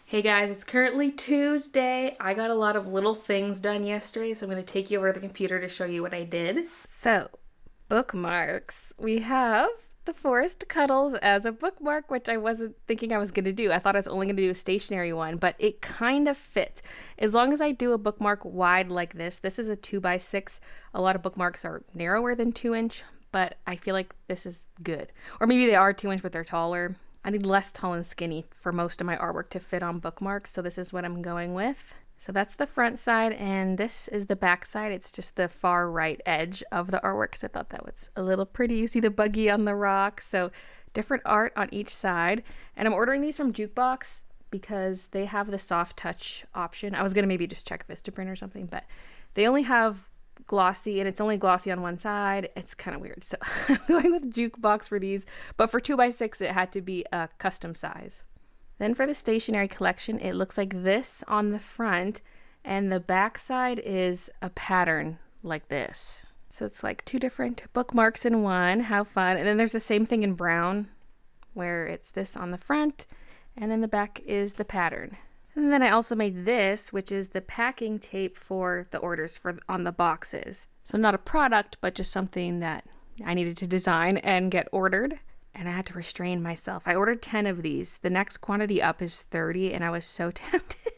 Hey guys, it's currently Tuesday. I got a lot of little things done yesterday, so I'm going to take you over to the computer to show you what I did. So, bookmarks. We have the Forest Cuddles as a bookmark, which I wasn't thinking I was going to do. I thought I was only going to do a stationary one, but it kind of fits. As long as I do a bookmark wide like this is a 2x6. A lot of bookmarks are narrower than 2-inch, but I feel like this is good. Or maybe they are 2-inch, but they're taller. I need less tall and skinny for most of my artwork to fit on bookmarks, so this is what I'm going with. So that's the front side, and this is the back side. It's just the far right edge of the artwork, because I thought that was a little pretty. You see the buggy on the rock, so different art on each side. And I'm ordering these from Jukebox because they have the soft touch option. I was going to maybe just check Vistaprint or something, but they only have glossy, and it's only glossy on one side. It's kind of weird, so I'm going with Jukebox for these, but for 2x6 it had to be a custom size. Then for the stationery collection, it looks like this on the front, and the back side is a pattern like this. So it's like two different bookmarks in one. How fun. And then there's the same thing in brown, where it's this on the front, and then the back is the pattern. And then I also made this, which is the packing tape for the orders for on the boxes. So not a product, but just something that I needed to design and get ordered. And I had to restrain myself. I ordered 10 of these. The next quantity up is 30, and I was so tempted.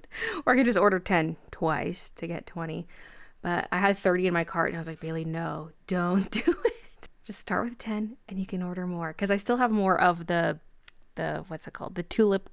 Or I could just order 10 twice to get 20. But I had 30 in my cart, and I was like, Baylee, no, don't do it. Just start with 10, and you can order more. Because I still have more of the what's it called? The tulip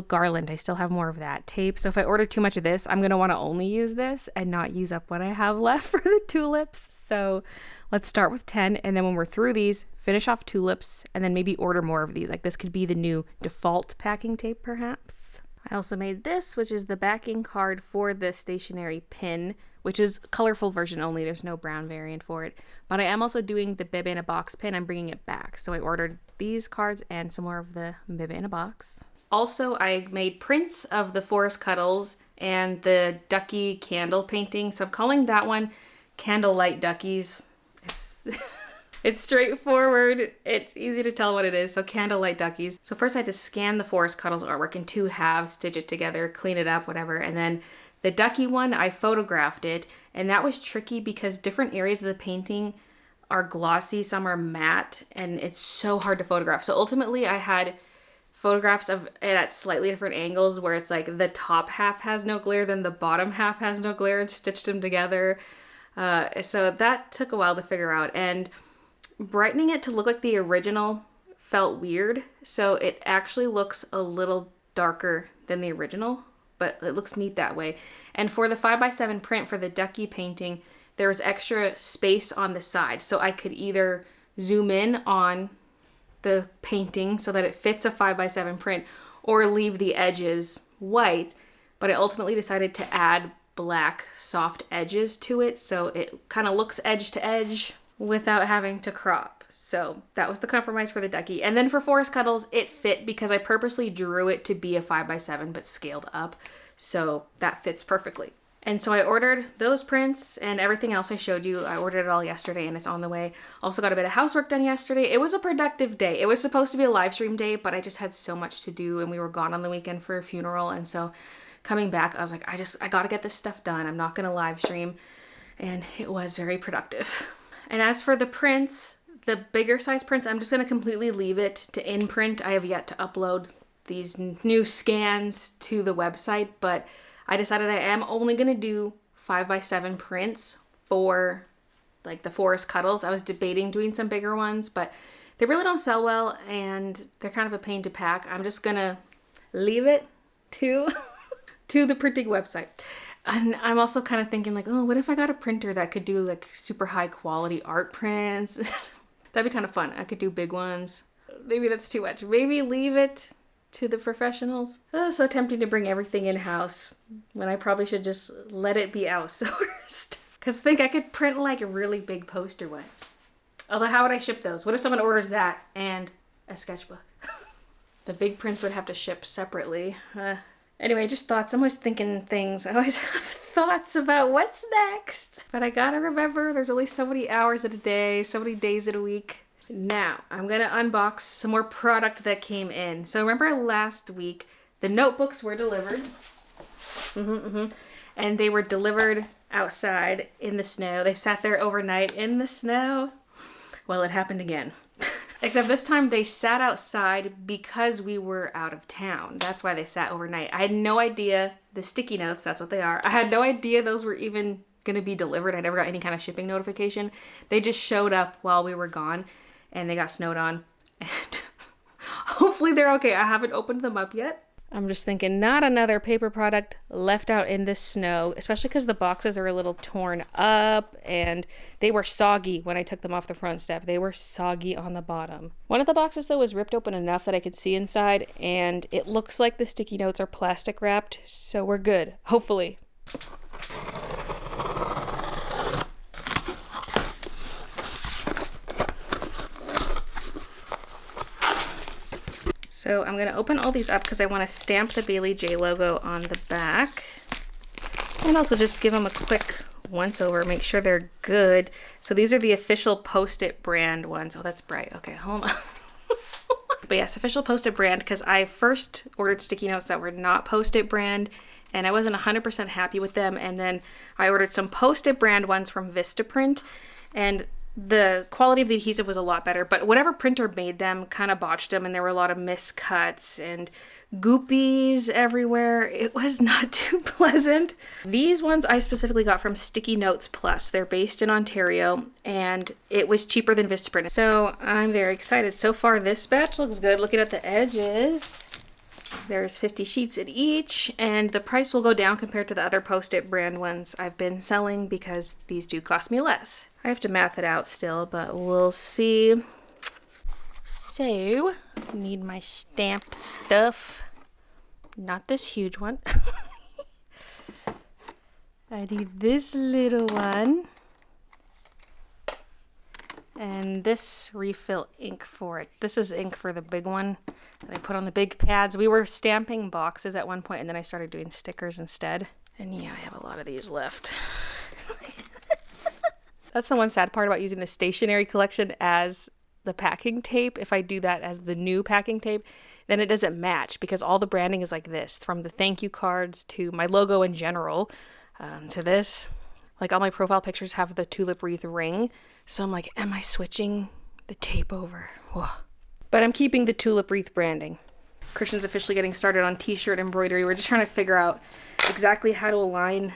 garland. I still have more of that tape. So if I order too much of this, I'm going to want to only use this and not use up what I have left for the tulips. So let's start with 10. And then when we're through these, finish off tulips and then maybe order more of these. Like this could be the new default packing tape perhaps. I also made this, which is the backing card for the stationery pin, which is colorful version only. There's no brown variant for it. But I am also doing the Bib in a Box pin. I'm bringing it back. So I ordered these cards and some more of the Bib in a Box. Also, I made prints of the Forest Cuddles and the Ducky candle painting. So I'm calling that one Candlelight Duckies. It's straightforward. It's easy to tell what it is. So Candlelight Duckies. So first I had to scan the Forest Cuddles artwork in 2 halves, stitch it together, clean it up, whatever. And then the Ducky one, I photographed it. And that was tricky because different areas of the painting are glossy, some are matte, and it's so hard to photograph. So ultimately I had photographs of it at slightly different angles where it's like the top half has no glare, then the bottom half has no glare, and stitched them together. So that took a while to figure out, and brightening it to look like the original felt weird. So it actually looks a little darker than the original, but it looks neat that way. And for the 5x7 print for the Ducky painting, there was extra space on the side. So I could either zoom in on the painting so that it fits a 5x7 print or leave the edges white, but I ultimately decided to add black soft edges to it so it kind of looks edge to edge without having to crop. So that was the compromise for the Ducky. And then for Forest Cuddles, it fit because I purposely drew it to be a 5x7 but scaled up, so that fits perfectly. And so I ordered those prints and everything else I showed you. I ordered it all yesterday and it's on the way. Also got a bit of housework done yesterday. It was a productive day. It was supposed to be a live stream day, but I just had so much to do and we were gone on the weekend for a funeral. And so coming back, I was like, I gotta get this stuff done. I'm not gonna live stream. And it was very productive. And as for the prints, the bigger size prints, I'm just gonna completely leave it to in print. I have yet to upload these new scans to the website, but I decided I am only going to do 5x7 prints for like the Forest Cuddles. I was debating doing some bigger ones, but they really don't sell well and they're kind of a pain to pack. I'm just going to leave it to the printing website. And I'm also kind of thinking like, oh, what if I got a printer that could do like super high quality art prints? That'd be kind of fun. I could do big ones. Maybe that's too much. Maybe leave it to the professionals. So tempting to bring everything in-house when I probably should just let it be outsourced. Because I think I could print like really big poster ones. Although how would I ship those? What if someone orders that and a sketchbook? The big prints would have to ship separately. Anyway, just thoughts. I'm always thinking things. I always have thoughts about what's next. But I gotta remember there's only so many hours in a day, so many days in a week. Now, I'm gonna unbox some more product that came in. So remember last week, The notebooks were delivered. And they were delivered outside in the snow. They sat there overnight in the snow. Well, it happened again. Except this time they sat outside because we were out of town. That's why they sat overnight. I had no idea, the sticky notes, that's what they are. I had no idea those were even gonna be delivered. I never got any kind of shipping notification. They just showed up while we were gone and they got snowed on. And hopefully they're okay. I haven't opened them up yet. I'm just thinking, not another paper product left out in the snow, especially because the boxes are a little torn up and they were soggy when I took them off the front step. They were soggy on the bottom. One of the boxes, though, was ripped open enough that I could see inside, and it looks like the sticky notes are plastic wrapped, so we're good, hopefully. So I'm going to open all these up because I want to stamp the Baylee J logo on the back. And also just give them a quick once over, make sure they're good. So these are the official Post-it brand ones. Oh, that's bright. Okay, hold on. But yes, official Post-it brand, because I first ordered sticky notes that were not Post-it brand and I wasn't 100% happy with them. And then I ordered some Post-it brand ones from Vistaprint, and the quality of the adhesive was a lot better, but whatever printer made them kind of botched them, and there were a lot of miscuts and goopies everywhere. It was not too pleasant. These ones I specifically got from Sticky Notes Plus. They're based in Ontario, and it was cheaper than Vistaprint. So I'm very excited. So far, this batch looks good. Looking at the edges, there's 50 sheets in each, and the price will go down compared to the other Post-it brand ones I've been selling because these do cost me less. I have to math it out still, but we'll see. So, need my stamped stuff. Not this huge one. I need this little one. And this refill ink for it. This is ink for the big one that I put on the big pads. We were stamping boxes at one point, and then I started doing stickers instead. And yeah, I have a lot of these left. That's the one sad part about using the stationery collection as the packing tape. If I do that as the new packing tape, then it doesn't match because all the branding is like this, from the thank you cards to my logo in general, to this. Like all my profile pictures have the tulip wreath ring. So I'm like, am I switching the tape over? Whoa. But I'm keeping the tulip wreath branding. Christian's officially getting started on t-shirt embroidery. We're just trying to figure out exactly how to align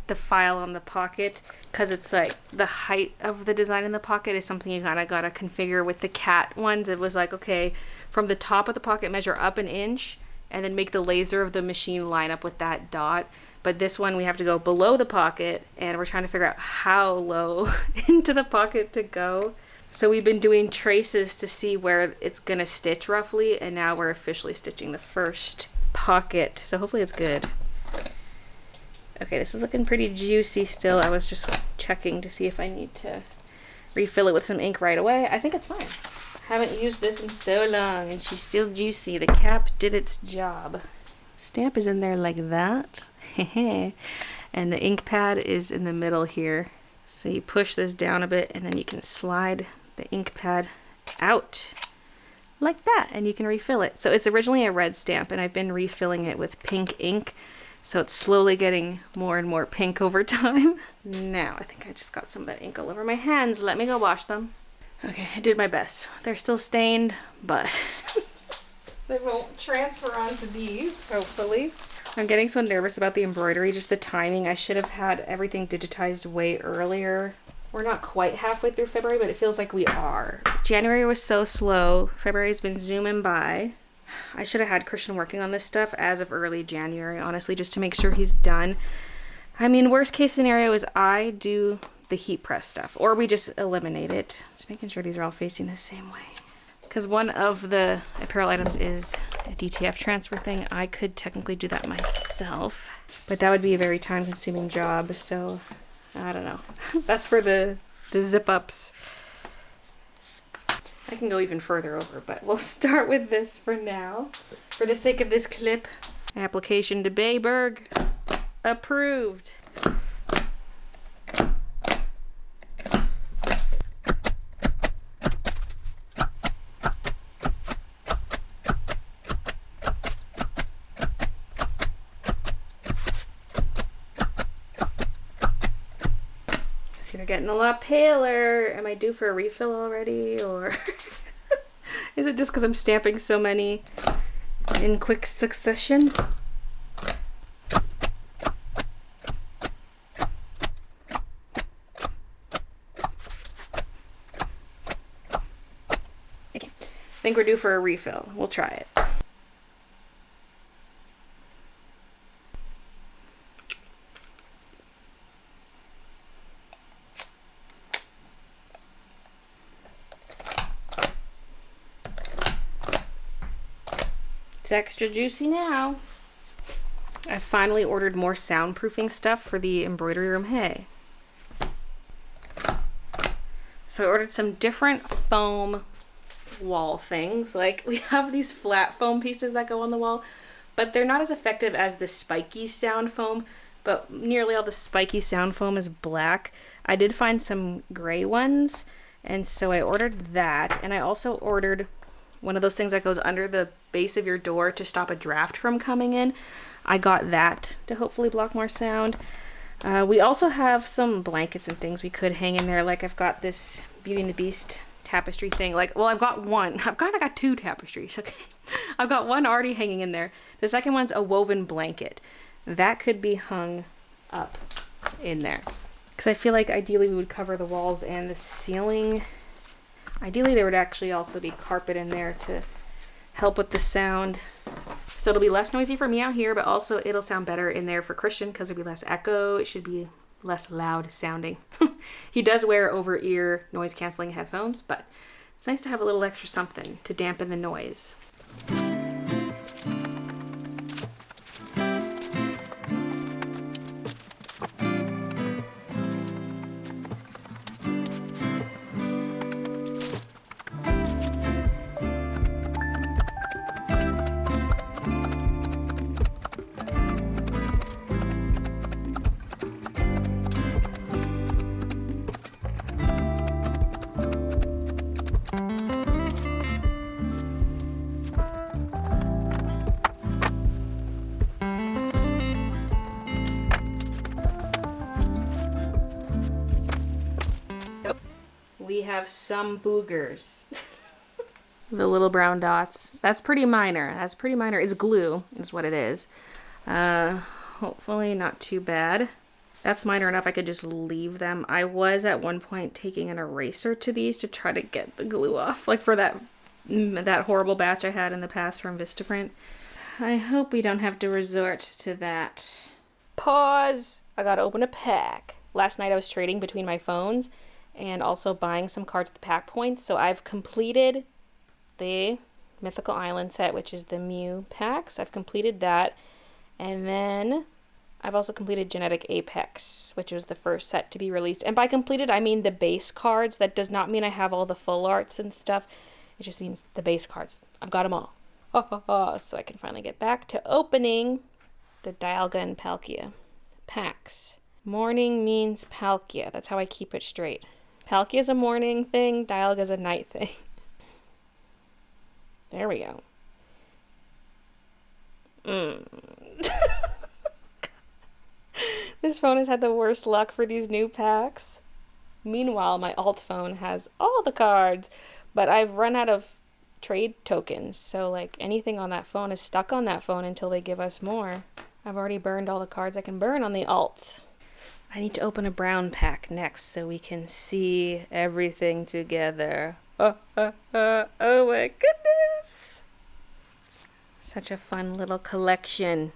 the file on the pocket, because it's like the height of the design in the pocket is something you kind of gotta configure. With the cat ones, it was like, okay, from the top of the pocket measure up an inch and then make the laser of the machine line up with that dot. But this one we have to go below the pocket, and we're trying to figure out how low into the pocket to go. So we've been doing traces to see where it's gonna stitch roughly, and now we're officially stitching the first pocket, so hopefully it's good. Okay, this is looking pretty juicy still. I was just checking to see if I need to refill it with some ink right away. I think it's fine. Haven't used this in so long, and she's still juicy. The cap did its job. Stamp is in there like that. And the ink pad is in the middle here. So you push this down a bit, and then you can slide the ink pad out like that, and you can refill it. So it's originally a red stamp, and I've been refilling it with pink ink. So it's slowly getting more and more pink over time. Now, I think I just got some of that ink all over my hands. Let me go wash them. Okay, I did my best. They're still stained, but they won't transfer onto these, hopefully. I'm getting so nervous about the embroidery, just the timing. I should have had everything digitized way earlier. We're not quite halfway through February, but it feels like we are. January was so slow. February's been zooming by. I should have had Christian working on this stuff as of early January, honestly, just to make sure he's done. I mean, worst case scenario is I do the heat press stuff, or we just eliminate it. Just making sure these are all facing the same way. Because one of the apparel items is a DTF transfer thing. I could technically do that myself, but that would be a very time-consuming job, so I don't know. That's for the zip-ups. I can go even further over, but we'll start with this for now. For the sake of this clip, application to Bayberg, approved. You're getting a lot paler. Am I due for a refill already, or is it just because I'm stamping so many in quick succession? Okay. I think we're due for a refill. We'll try it. It's extra juicy now. I finally ordered more soundproofing stuff for the embroidery room. Hey. So I ordered some different foam wall things. Like, we have these flat foam pieces that go on the wall, but they're not as effective as the spiky sound foam, but nearly all the spiky sound foam is black. I did find some gray ones, and so I ordered that, and I also ordered one of those things that goes under the base of your door to stop a draft from coming in. I got that to hopefully block more sound. We also have some blankets and things we could hang in there. Like, I've got this Beauty and the Beast tapestry thing. Like, well, I've got one. I got two tapestries. Okay, I've got one already hanging in there. The second one's a woven blanket. That could be hung up in there. Because I feel like ideally we would cover the walls and the ceiling. Ideally, there would actually also be carpet in there to help with the sound. So it'll be less noisy for me out here, but also it'll sound better in there for Christian because there'll be less echo. It should be less loud sounding. He does wear over-ear noise-canceling headphones, but it's nice to have a little extra something to dampen the noise. We have some boogers. The little brown dots. That's pretty minor. That's pretty minor. It's glue is what it is. Hopefully not too bad. That's minor enough I could just leave them. I was at one point taking an eraser to these to try to get the glue off. Like for that horrible batch I had in the past from Vistaprint. I hope we don't have to resort to that. Pause! I gotta open a pack. Last night I was trading between my phones and also buying some cards at the pack points. So I've completed the Mythical Island set, which is the Mew packs. I've completed that. And then I've also completed Genetic Apex, which was the first set to be released. And by completed, I mean the base cards. That does not mean I have all the full arts and stuff. It just means the base cards. I've got them all. So I can finally get back to opening the Dialga and Palkia packs. Morning means Palkia. That's how I keep it straight. Palkia is a morning thing. Dialga is a night thing. There we go. This phone has had the worst luck for these new packs. Meanwhile, my alt phone has all the cards, but I've run out of trade tokens. So like anything on that phone is stuck on that phone until they give us more. I've already burned all the cards I can burn on the alt. I need to open a brown pack next so we can see everything together. Oh my goodness. Such a fun little collection.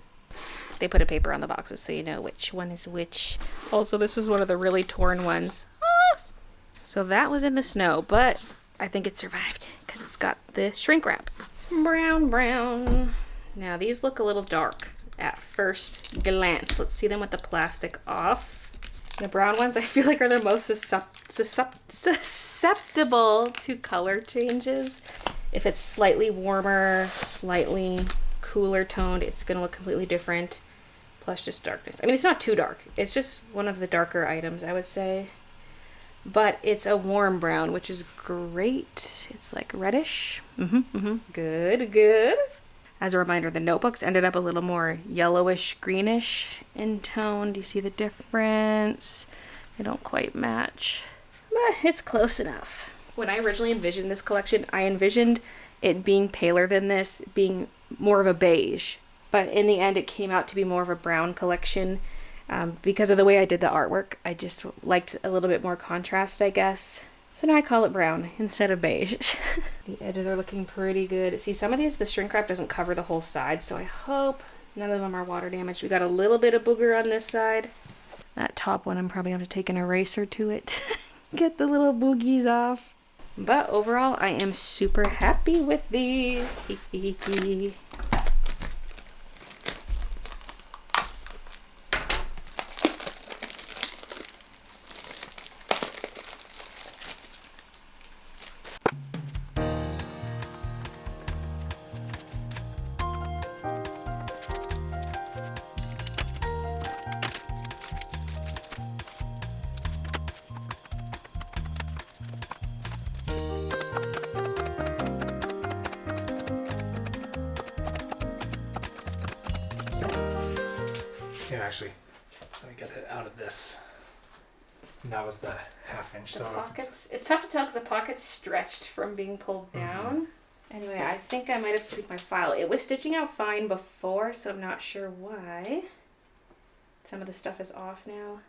They put a paper on the boxes so you know which one is which. Also, this is one of the really torn ones. So that was in the snow, but I think it survived because it's got the shrink wrap. Brown. Now these look a little dark at first glance. Let's see them with the plastic off. The brown ones I feel like are the most susceptible to color changes. If it's slightly warmer, slightly cooler toned, it's going to look completely different. Plus just darkness. I mean, it's not too dark. It's just one of the darker items, I would say. But it's a warm brown, which is great. It's like reddish. Good. As a reminder, the notebooks ended up a little more yellowish, greenish in tone. Do you see the difference? They don't quite match, but it's close enough. When I originally envisioned this collection, I envisioned it being paler than this, being more of a beige. But in the end, it came out to be more of a brown collection because of the way I did the artwork. I just liked a little bit more contrast, I guess. So now I call it brown instead of beige. The edges are looking pretty good. See, some of these, the shrink wrap doesn't cover the whole side, so I hope none of them are water damaged. We got a little bit of booger on this side. That top one, I'm probably going to take an eraser to it. Get the little boogies off. But overall, I am super happy with these. Yeah, actually, let me get it out of this. And that was the 1/2 inch. So it's tough to tell because the pocket's stretched from being pulled down. Anyway, I think I might have to tweak my file. It was stitching out fine before, so I'm not sure why. Some of the stuff is off now.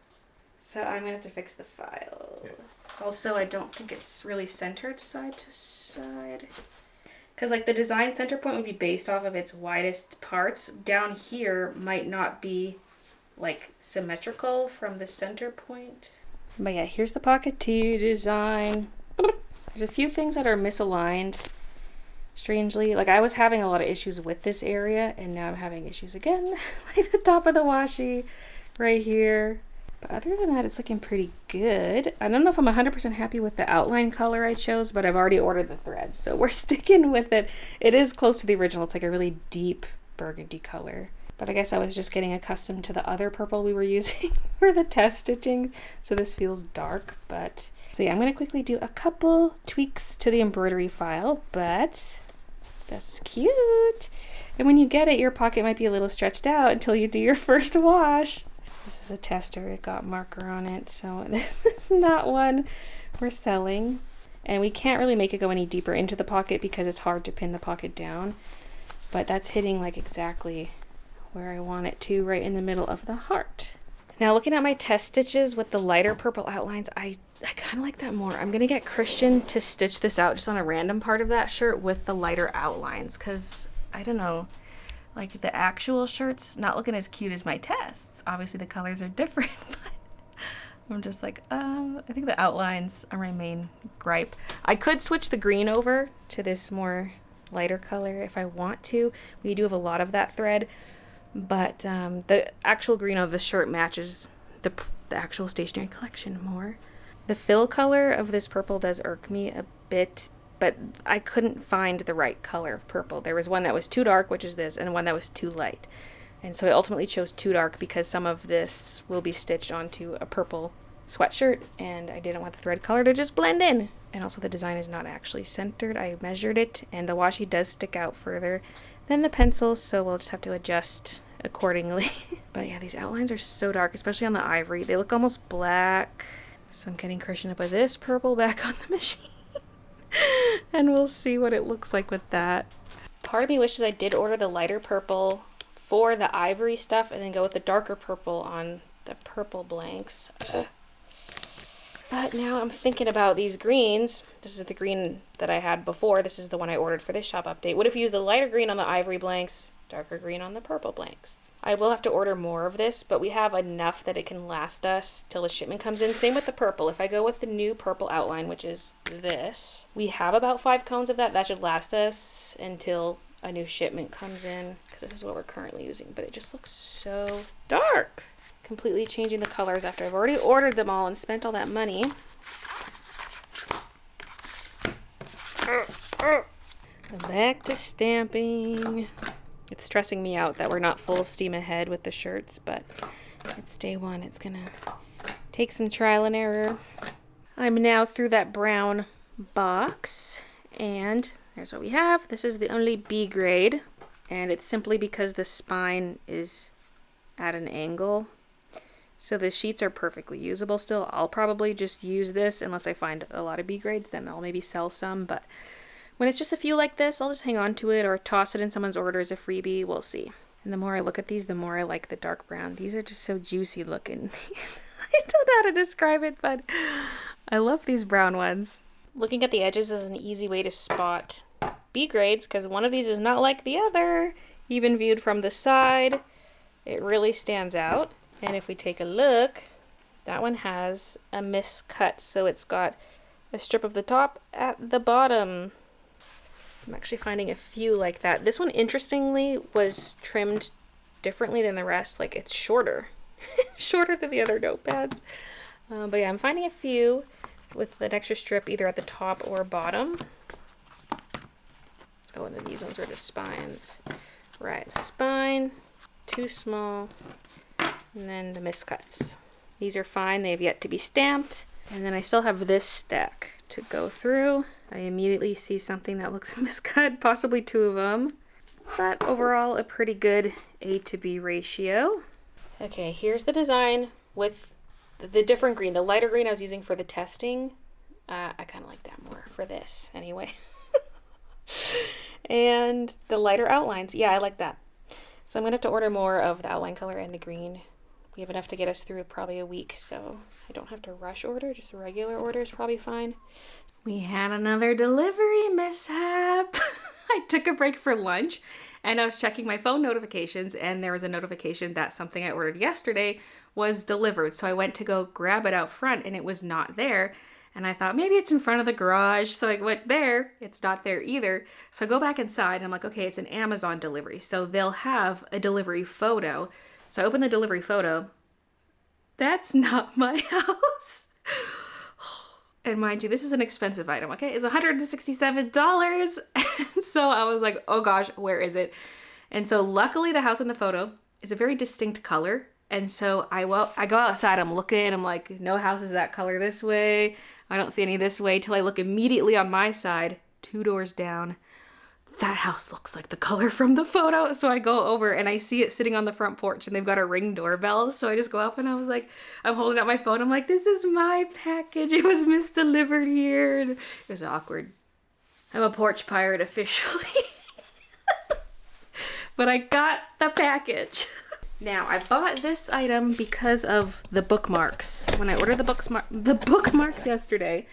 So I'm going to have to fix the file. Yeah. Also, I don't think it's really centered side to side. Because like the design center point would be based off of its widest parts. Down here might not be like symmetrical from the center point. But yeah, here's the pocket tee design. There's a few things that are misaligned. Strangely, like I was having a lot of issues with this area and now I'm having issues again. Like the top of the washi right here. But other than that, it's looking pretty good. I don't know if I'm 100% happy with the outline color I chose, but I've already ordered the thread, so we're sticking with it. It is close to the original. It's like a really deep burgundy color. But I guess I was just getting accustomed to the other purple we were using for the test stitching, so this feels dark. But so yeah, I'm going to quickly do a couple tweaks to the embroidery file, but that's cute. And when you get it, your pocket might be a little stretched out until you do your first wash. This is a tester, it got marker on it, so this is not one we're selling. And we can't really make it go any deeper into the pocket because it's hard to pin the pocket down. But that's hitting like exactly where I want it to, right in the middle of the heart. Now looking at my test stitches with the lighter purple outlines, I kind of like that more. I'm gonna get Christian to stitch this out just on a random part of that shirt with the lighter outlines, because I don't know, like the actual shirt's not looking as cute as my tests. Obviously the colors are different, but I'm just like, I think the outlines are my main gripe. I could switch the green over to this more lighter color if I want to. We do have a lot of that thread, but the actual green of the shirt matches the actual stationery collection more. The fill color of this purple does irk me a bit, but I couldn't find the right color of purple. There was one that was too dark, which is this, and one that was too light. And so I ultimately chose too dark because some of this will be stitched onto a purple sweatshirt, and I didn't want the thread color to just blend in. And also the design is not actually centered. I measured it, and the washi does stick out further than the pencils, so we'll just have to adjust accordingly. But yeah, these outlines are so dark, especially on the ivory. They look almost black. So I'm getting Christian to put this purple back on the machine. And we'll see what it looks like with that. Part of me wishes I did order the lighter purple for the ivory stuff and then go with the darker purple on the purple blanks. But now I'm thinking about these greens. This is the green that I had before. This is the one I ordered for this shop update. What if you use the lighter green on the ivory blanks, darker green on the purple blanks? I will have to order more of this, but we have enough that it can last us till the shipment comes in. Same with the purple. If I go with the new purple outline, which is this, we have about 5 cones of that. That should last us until a new shipment comes in, because this is what we're currently using. But it just looks so dark. Completely changing the colors after I've already ordered them all and spent all that money. Back to stamping. It's stressing me out that we're not full steam ahead with the shirts, but it's day one. It's gonna take some trial and error. I'm now through that brown box, and there's what we have. This is the only B grade, and it's simply because the spine is at an angle. So the sheets are perfectly usable still. I'll probably just use this unless I find a lot of B grades, then I'll maybe sell some. But when it's just a few like this, I'll just hang on to it or toss it in someone's order as a freebie. We'll see. And the more I look at these, the more I like the dark brown. These are just so juicy looking. I don't know how to describe it, but I love these brown ones. Looking at the edges is an easy way to spot B grades because one of these is not like the other. Even viewed from the side, it really stands out. And if we take a look, that one has a miscut, so it's got a strip of the top at the bottom. I'm actually finding a few like that. This one, interestingly, was trimmed differently than the rest. Like, it's shorter. Shorter than the other notepads. But yeah, I'm finding a few with an extra strip either at the top or bottom. Oh, and then these ones are the spines. Right, spine, too small. And then the miscuts. These are fine. They have yet to be stamped. And then I still have this stack to go through. I immediately see something that looks miscut, possibly two of them. But overall, a pretty good A to B ratio. Okay, here's the design with the different green. The lighter green I was using for the testing. I kind of like that more for this anyway. And the lighter outlines. Yeah, I like that. So I'm going to have to order more of the outline color and the green. We have enough to get us through probably a week, so I don't have to rush order. Just a regular order is probably fine. We had another delivery mishap. I took a break for lunch and I was checking my phone notifications and there was a notification that something I ordered yesterday was delivered. So I went to go grab it out front and it was not there. And I thought maybe it's in front of the garage. So I went there. It's not there either. So I go back inside and I'm like, okay, it's an Amazon delivery. So they'll have a delivery photo. So I open the delivery photo. That's not my house. And mind you, this is an expensive item, okay? It's $167. And so I was like, oh gosh, where is it? And so luckily the house in the photo is a very distinct color. And so I go outside, I'm looking, I'm like, no house is that color this way. I don't see any this way till I look immediately on my side, 2 doors down. That house looks like the color from the photo. So I go over and I see it sitting on the front porch and they've got a Ring doorbell. So I just go up and I was like, I'm holding out my phone. I'm like, this is my package. It was misdelivered here. And it was awkward. I'm a porch pirate officially. But I got the package. Now, I bought this item because of the bookmarks. When I ordered the bookmarks yesterday,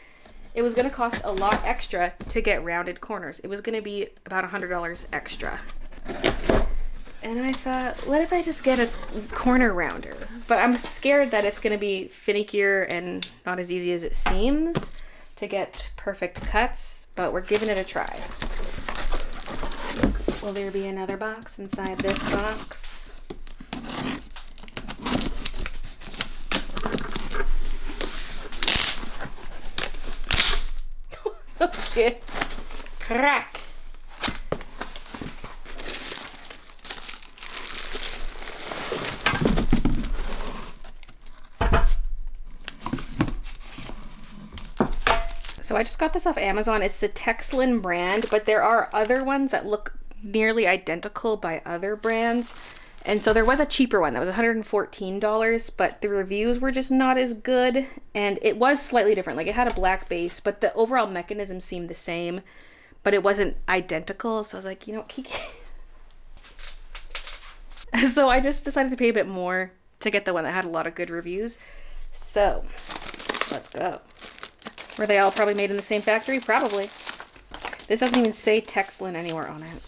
it was going to cost a lot extra to get rounded corners. It was going to be about $100 extra. And I thought, what if I just get a corner rounder? But I'm scared that it's going to be finickier and not as easy as it seems to get perfect cuts, but we're giving it a try. Will there be another box inside this box? Okay. Crack. So I just got this off Amazon. It's the Texlan brand, but there are other ones that look nearly identical by other brands. And so there was a cheaper one that was $114, but the reviews were just not as good. And it was slightly different. Like, it had a black base, but the overall mechanism seemed the same, but it wasn't identical. So I was like, you know, so I just decided to pay a bit more to get the one that had a lot of good reviews. So let's go. Were they all probably made in the same factory? Probably. This doesn't even say Texlan anywhere on it.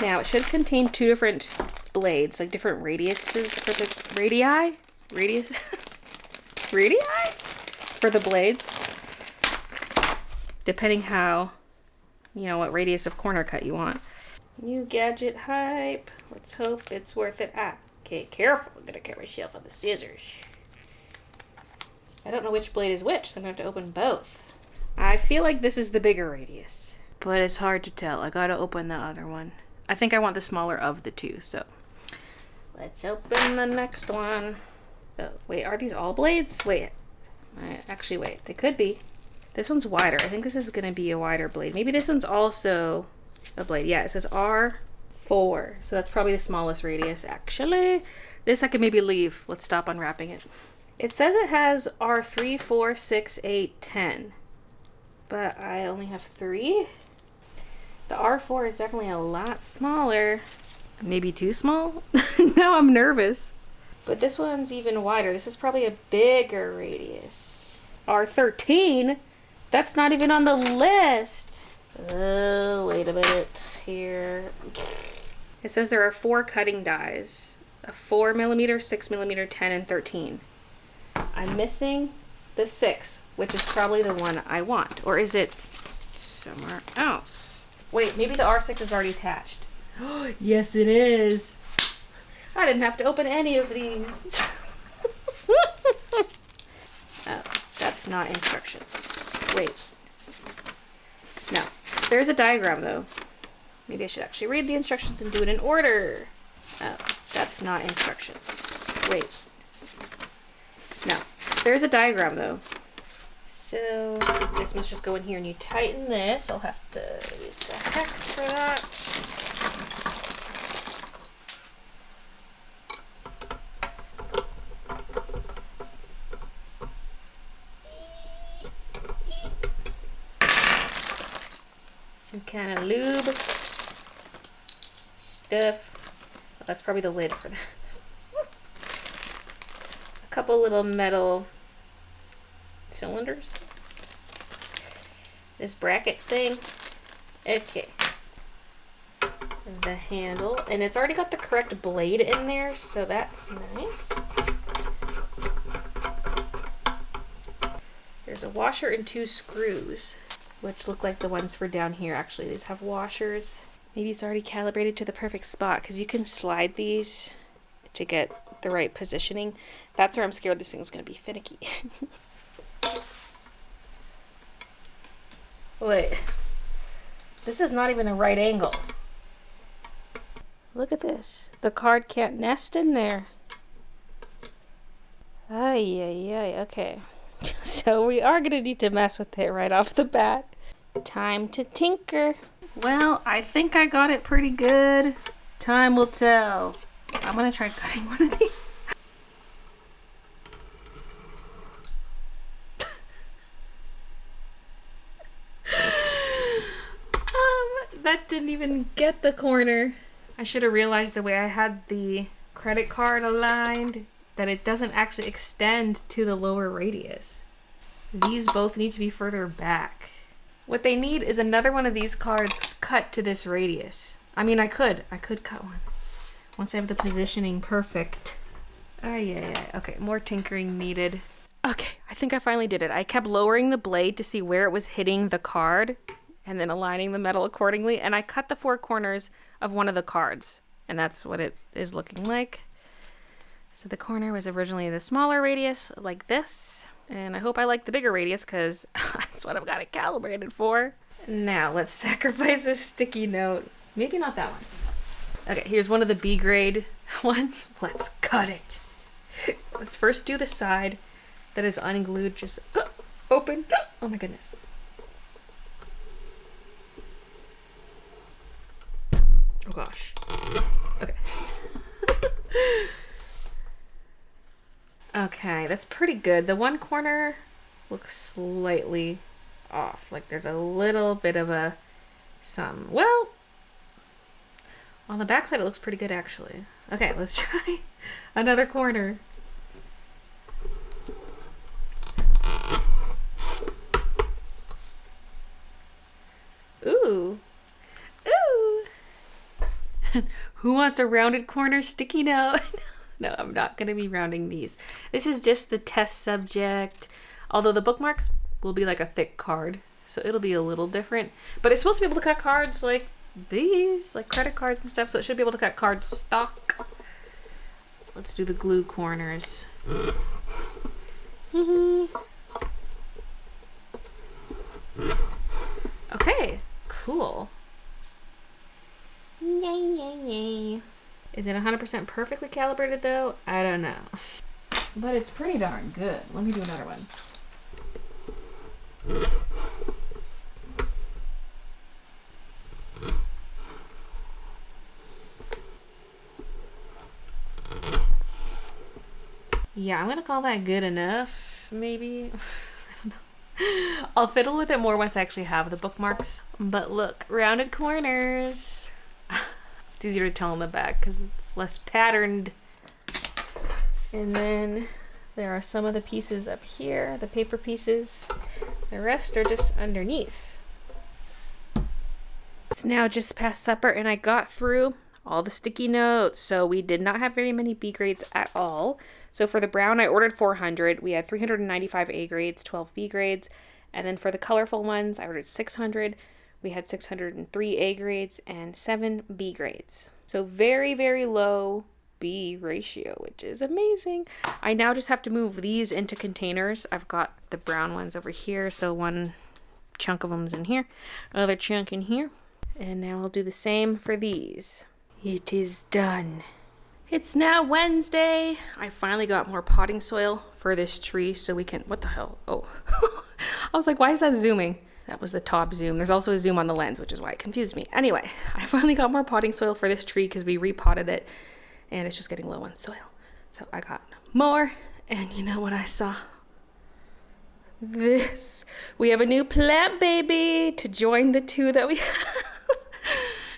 Now, it should contain 2 different blades, like different radiuses for the radii for the blades, depending how, you know, what radius of corner cut you want. New gadget hype. Let's hope it's worth it. Okay, careful. I'm gonna cut myself on the scissors. I don't know which blade is which, so I'm gonna have to open both. I feel like this is the bigger radius, but it's hard to tell. I gotta open the other one. I think I want the smaller of the 2, so let's open the next one. Oh, wait, are these all blades? Wait, actually, wait, they could be. This one's wider. I think this is gonna be a wider blade. Maybe this one's also a blade. Yeah, it says R 4. So that's probably the smallest radius, actually. This I could maybe leave. Let's stop unwrapping it. It says it has R3, 4, 6, 8, 10. But I only have 3. The R4 is definitely a lot smaller. Maybe too small? Now I'm nervous. But this one's even wider. This is probably a bigger radius. R13? That's not even on the list. Oh, wait a minute here. It says there are 4 cutting dies. A 4mm, 6mm, 10, and 13. I'm missing the 6, which is probably the one I want. Or is it somewhere else? Wait, maybe the R6 is already attached. Yes, it is. I didn't have to open any of these. Oh, that's not instructions. Wait. No. There's a diagram, though. Maybe I should actually read the instructions and do it in order. Oh, that's not instructions. Wait. No. There's a diagram, though. So this must just go in here and you tighten this. I'll have to use the hex for that. Some kind of lube stuff. Oh, that's probably the lid for that. A couple little metal cylinders. This bracket thing. Okay. The handle. And it's already got the correct blade in there, so that's nice. There's a washer and 2 screws, which look like the ones for down here. Actually, these have washers. Maybe it's already calibrated to the perfect spot, because you can slide these to get the right positioning. That's where I'm scared this thing's going to be finicky. Wait. This is not even a right angle. Look at this. The card can't nest in there. Ay, ay, ay. Okay. So we are going to need to mess with it right off the bat. Time to tinker. Well, I think I got it pretty good. Time will tell. I'm going to try cutting one of these. That didn't even get the corner. I should have realized the way I had the credit card aligned that it doesn't actually extend to the lower radius. These both need to be further back. What they need is another one of these cards cut to this radius. I mean, I could cut one once I have the positioning perfect. Yeah. Okay, more tinkering needed. Okay, I think I finally did it. I kept lowering the blade to see where it was hitting the card and then aligning the metal accordingly. And I cut the 4 corners of one of the cards, and that's what it is looking like. So the corner was originally the smaller radius, like this. And I hope I like the bigger radius, because that's what I've got it calibrated for. Now, let's sacrifice this sticky note. Maybe not that one. Okay, here's one of the B grade ones. Let's cut it. Let's first do the side that is unglued. Just open. Oh my goodness. Oh gosh. Okay. Okay, that's pretty good. The one corner looks slightly off. Like there's a little bit of well, on the back side it looks pretty good actually. Okay, let's try another corner. Ooh. Ooh. Who wants a rounded corner sticky note? No, I'm not going to be rounding these. This is just the test subject. Although the bookmarks will be like a thick card, so it'll be a little different. But it's supposed to be able to cut cards like these, like credit cards and stuff, so it should be able to cut card stock. Let's do the glue corners. Okay, cool. Yay. Is it 100% perfectly calibrated though? I don't know. But it's pretty darn good. Let me do another one. Yeah, I'm gonna call that good enough, maybe. I don't know. I'll fiddle with it more once I actually have the bookmarks. But look, rounded corners. It's easier to tell on the back because it's less patterned. And then there are some of the pieces up here, the paper pieces. The rest are just underneath. It's now just past supper and I got through all the sticky notes. So we did not have very many B grades at all. So for the brown, I ordered 400. We had 395 A grades, 12 B grades. And then for the colorful ones, I ordered 600. We had 603 A grades and 7 B grades. So very, very low B ratio, which is amazing. I now just have to move these into containers. I've got the brown ones over here. So one chunk of them's in here, another chunk in here. And now I'll do the same for these. It is done. It's now Wednesday. I finally got more potting soil for this tree so we can, what the hell? Oh, I was like, why is that zooming? That was the top zoom. There's also a zoom on the lens, which is why it confused me. Anyway, I finally got more potting soil for this tree because we repotted it and it's just getting low on soil. So I got more, and you know what I saw? This. We have a new plant baby to join the two that we have.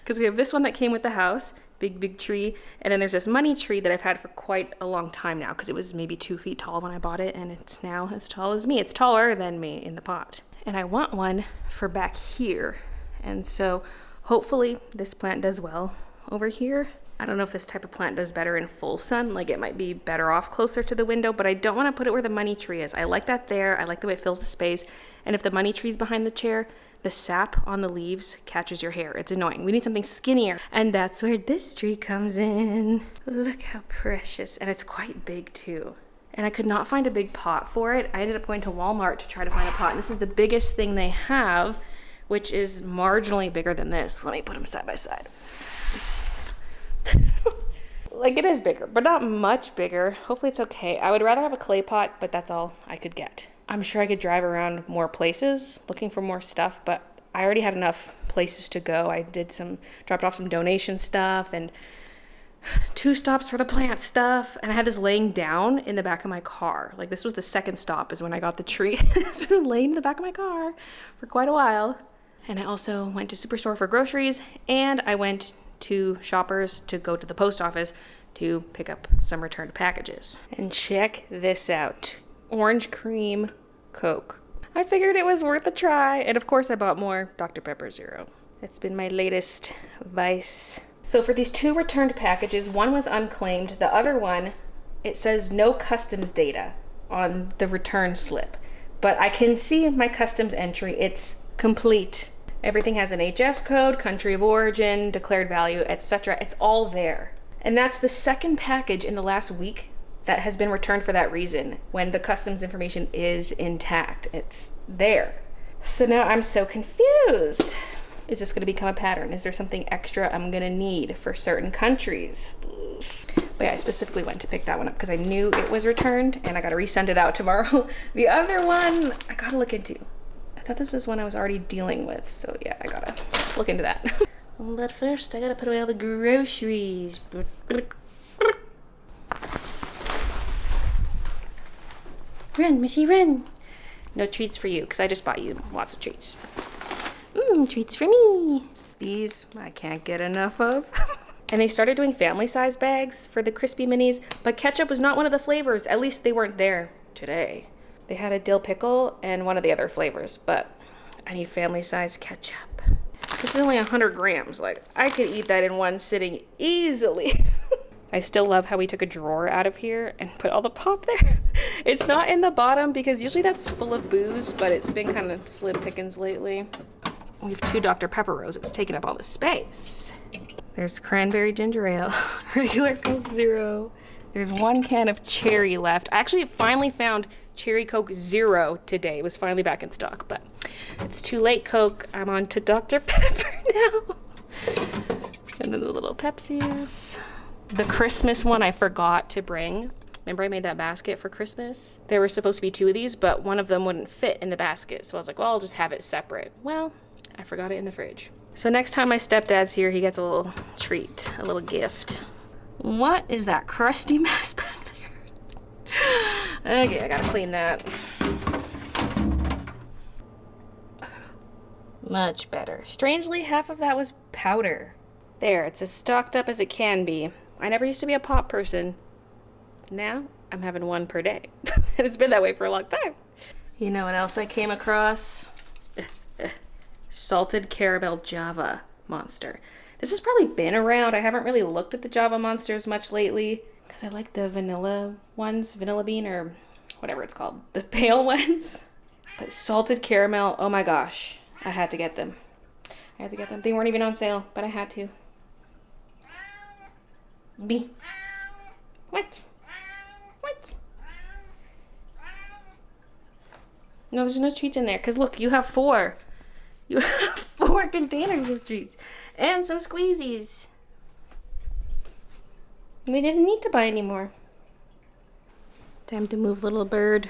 Because we have this one that came with the house, big tree, and then there's this money tree that I've had for quite a long time now because it was maybe 2 feet tall when I bought it, and it's now as tall as me. It's taller than me in the pot. And I want one for back here, and so hopefully this plant does well over here. I don't know if this type of plant does better in full sun, like it might be better off closer to the window, but I don't want to put it where the money tree is. I like that there. I like the way it fills the space, and if the money tree's behind the chair, the sap on the leaves catches your hair. It's annoying. We need something skinnier. And that's where this tree comes in. Look how precious. And it's quite big too. And I could not find a big pot for it. I ended up going to Walmart to try to find a pot. And this is the biggest thing they have, which is marginally bigger than this. Let me put them side by side. Like it is bigger, but not much bigger. Hopefully it's okay. I would rather have a clay pot, but that's all I could get. I'm sure I could drive around more places looking for more stuff, but I already had enough places to go. I dropped off some donation stuff and 2 stops for the plant stuff. And I had this laying down in the back of my car. Like this was the second stop is when I got the tree. It's been laying in the back of my car for quite a while. And I also went to Superstore for groceries, and I went to Shoppers to go to the post office to pick up some returned packages. And check this out. Orange cream Coke. I figured it was worth a try, and of course I bought more Dr. Pepper Zero. It's been my latest vice. So for these 2 returned packages, one was unclaimed, the other one, it says no customs data on the return slip, but I can see my customs entry. It's complete. Everything has an HS code, country of origin, declared value, etc. It's all there. And that's the second package in the last week that has been returned for that reason, when the customs information is intact. It's there. So now I'm so confused. Is this gonna become a pattern? Is there something extra I'm gonna need for certain countries? But yeah, I specifically went to pick that one up because I knew it was returned and I gotta resend it out tomorrow. The other one, I gotta look into. I thought this was one I was already dealing with. So yeah, I gotta look into that. But first I gotta put away all the groceries. Run, Missy, run. No treats for you, because I just bought you lots of treats. Treats for me. These I can't get enough of. And they started doing family size bags for the crispy minis, but ketchup was not one of the flavors. At least they weren't there today. They had a dill pickle and one of the other flavors, but I need family size ketchup. This is only 100 grams. Like, I could eat that in one sitting easily. I still love how we took a drawer out of here and put all the pop there. It's not in the bottom because usually that's full of booze, but it's been kind of slim pickings lately. We have 2 Dr. Pepper rows. It's taking up all the space. There's cranberry ginger ale, regular Coke Zero. There's 1 can of cherry left. I actually finally found cherry Coke Zero today. It was finally back in stock, but it's too late, Coke. I'm on to Dr. Pepper now. And then the little Pepsis. The Christmas one I forgot to bring. Remember I made that basket for Christmas? There were supposed to be 2 of these, but one of them wouldn't fit in the basket. So I was like, well, I'll just have it separate. Well, I forgot it in the fridge. So next time my stepdad's here, he gets a little treat, a little gift. What is that crusty mess back there? Okay, I gotta clean that. Much better. Strangely, half of that was powder. There, it's as stocked up as it can be. I never used to be a pop person. Now, I'm having one per day. And it's been that way for a long time. You know what else I came across? Salted caramel Java monster. This has probably been around. I haven't really looked at the Java monsters much lately because I like the vanilla ones, vanilla bean or whatever it's called, the pale ones. But salted caramel, oh my gosh, I had to get them. I had to get them. They weren't even on sale, but I had to. B. What? What? No, there's no treats in there. Because look, you have 4. You have 4 containers of treats. And some squeezies. We didn't need to buy any more. Time to move little bird.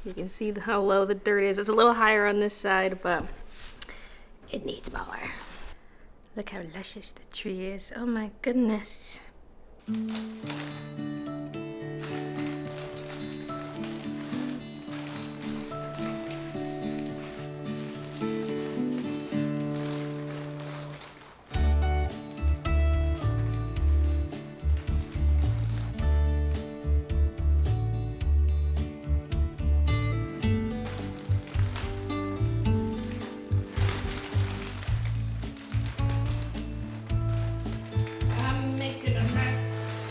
You can see how low the dirt is. It's a little higher on this side, but it needs more. Look how luscious the tree is. Oh my goodness. I'm making a mess.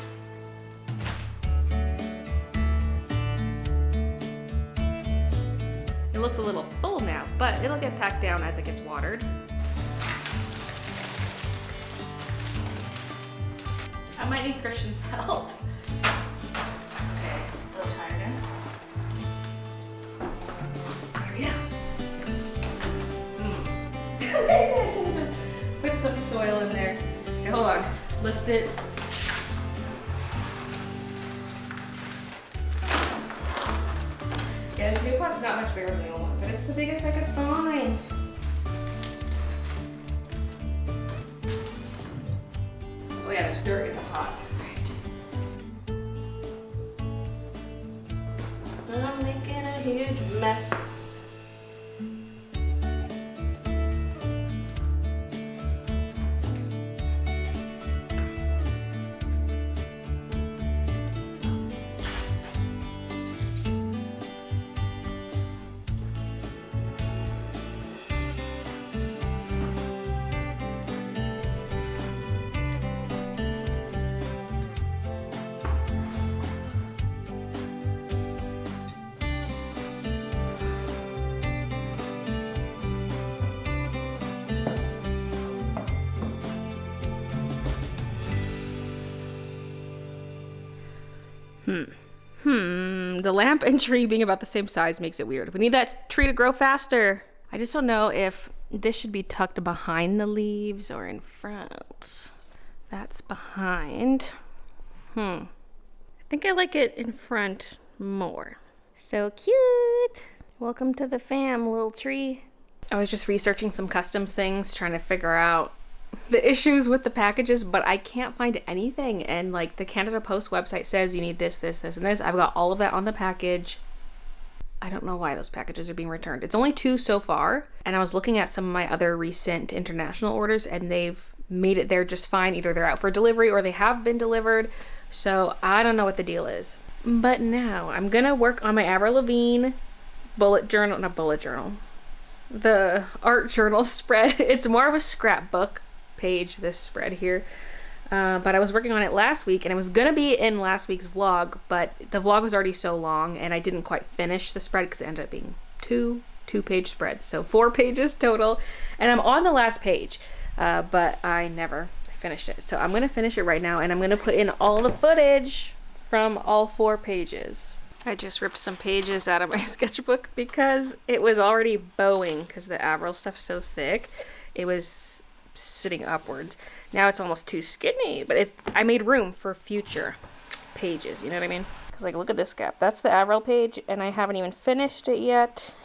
It looks a little full now, but it'll get packed down as it gets watered. I might need Christian's help. Okay, a little tired now. Here we go. I should have put some soil in there. Okay, hold on. Lift it. Yeah, this new pot's not much bigger than the old one, but it's the biggest I could find. Oh yeah, there's dirt in the pot. Right. I'm making a huge mess. The lamp and tree being about the same size makes it weird. We need that tree to grow faster. I just don't know if this should be tucked behind the leaves or in front. That's behind. I think I like it in front more. So cute. Welcome to the fam, little tree. I was just researching some customs things, trying to figure out the issues with the packages, but I can't find anything. And like the Canada Post website says you need this, this, this, and this. I've got all of that on the package. I don't know why those packages are being returned. It's only 2 so far. And I was looking at some of my other recent international orders and they've made it there just fine. Either they're out for delivery or they have been delivered. So I don't know what the deal is. But now I'm gonna work on my Avril Lavigne bullet journal, not bullet journal, the art journal spread. It's more of a scrapbook page, this spread here, but I was working on it last week and it was gonna be in last week's vlog, but the vlog was already so long and I didn't quite finish the spread because it ended up being two-page spreads, so 4 pages total, and I'm on the last page, but I never finished it. So I'm gonna finish it right now and I'm gonna put in all the footage from all 4 pages. I just ripped some pages out of my sketchbook because it was already bowing because the Avril stuff's so thick. It was sitting upwards. Now it's almost too skinny, but I made room for future pages, you know what I mean? Because like, look at this gap. That's the Avril page and I haven't even finished it yet.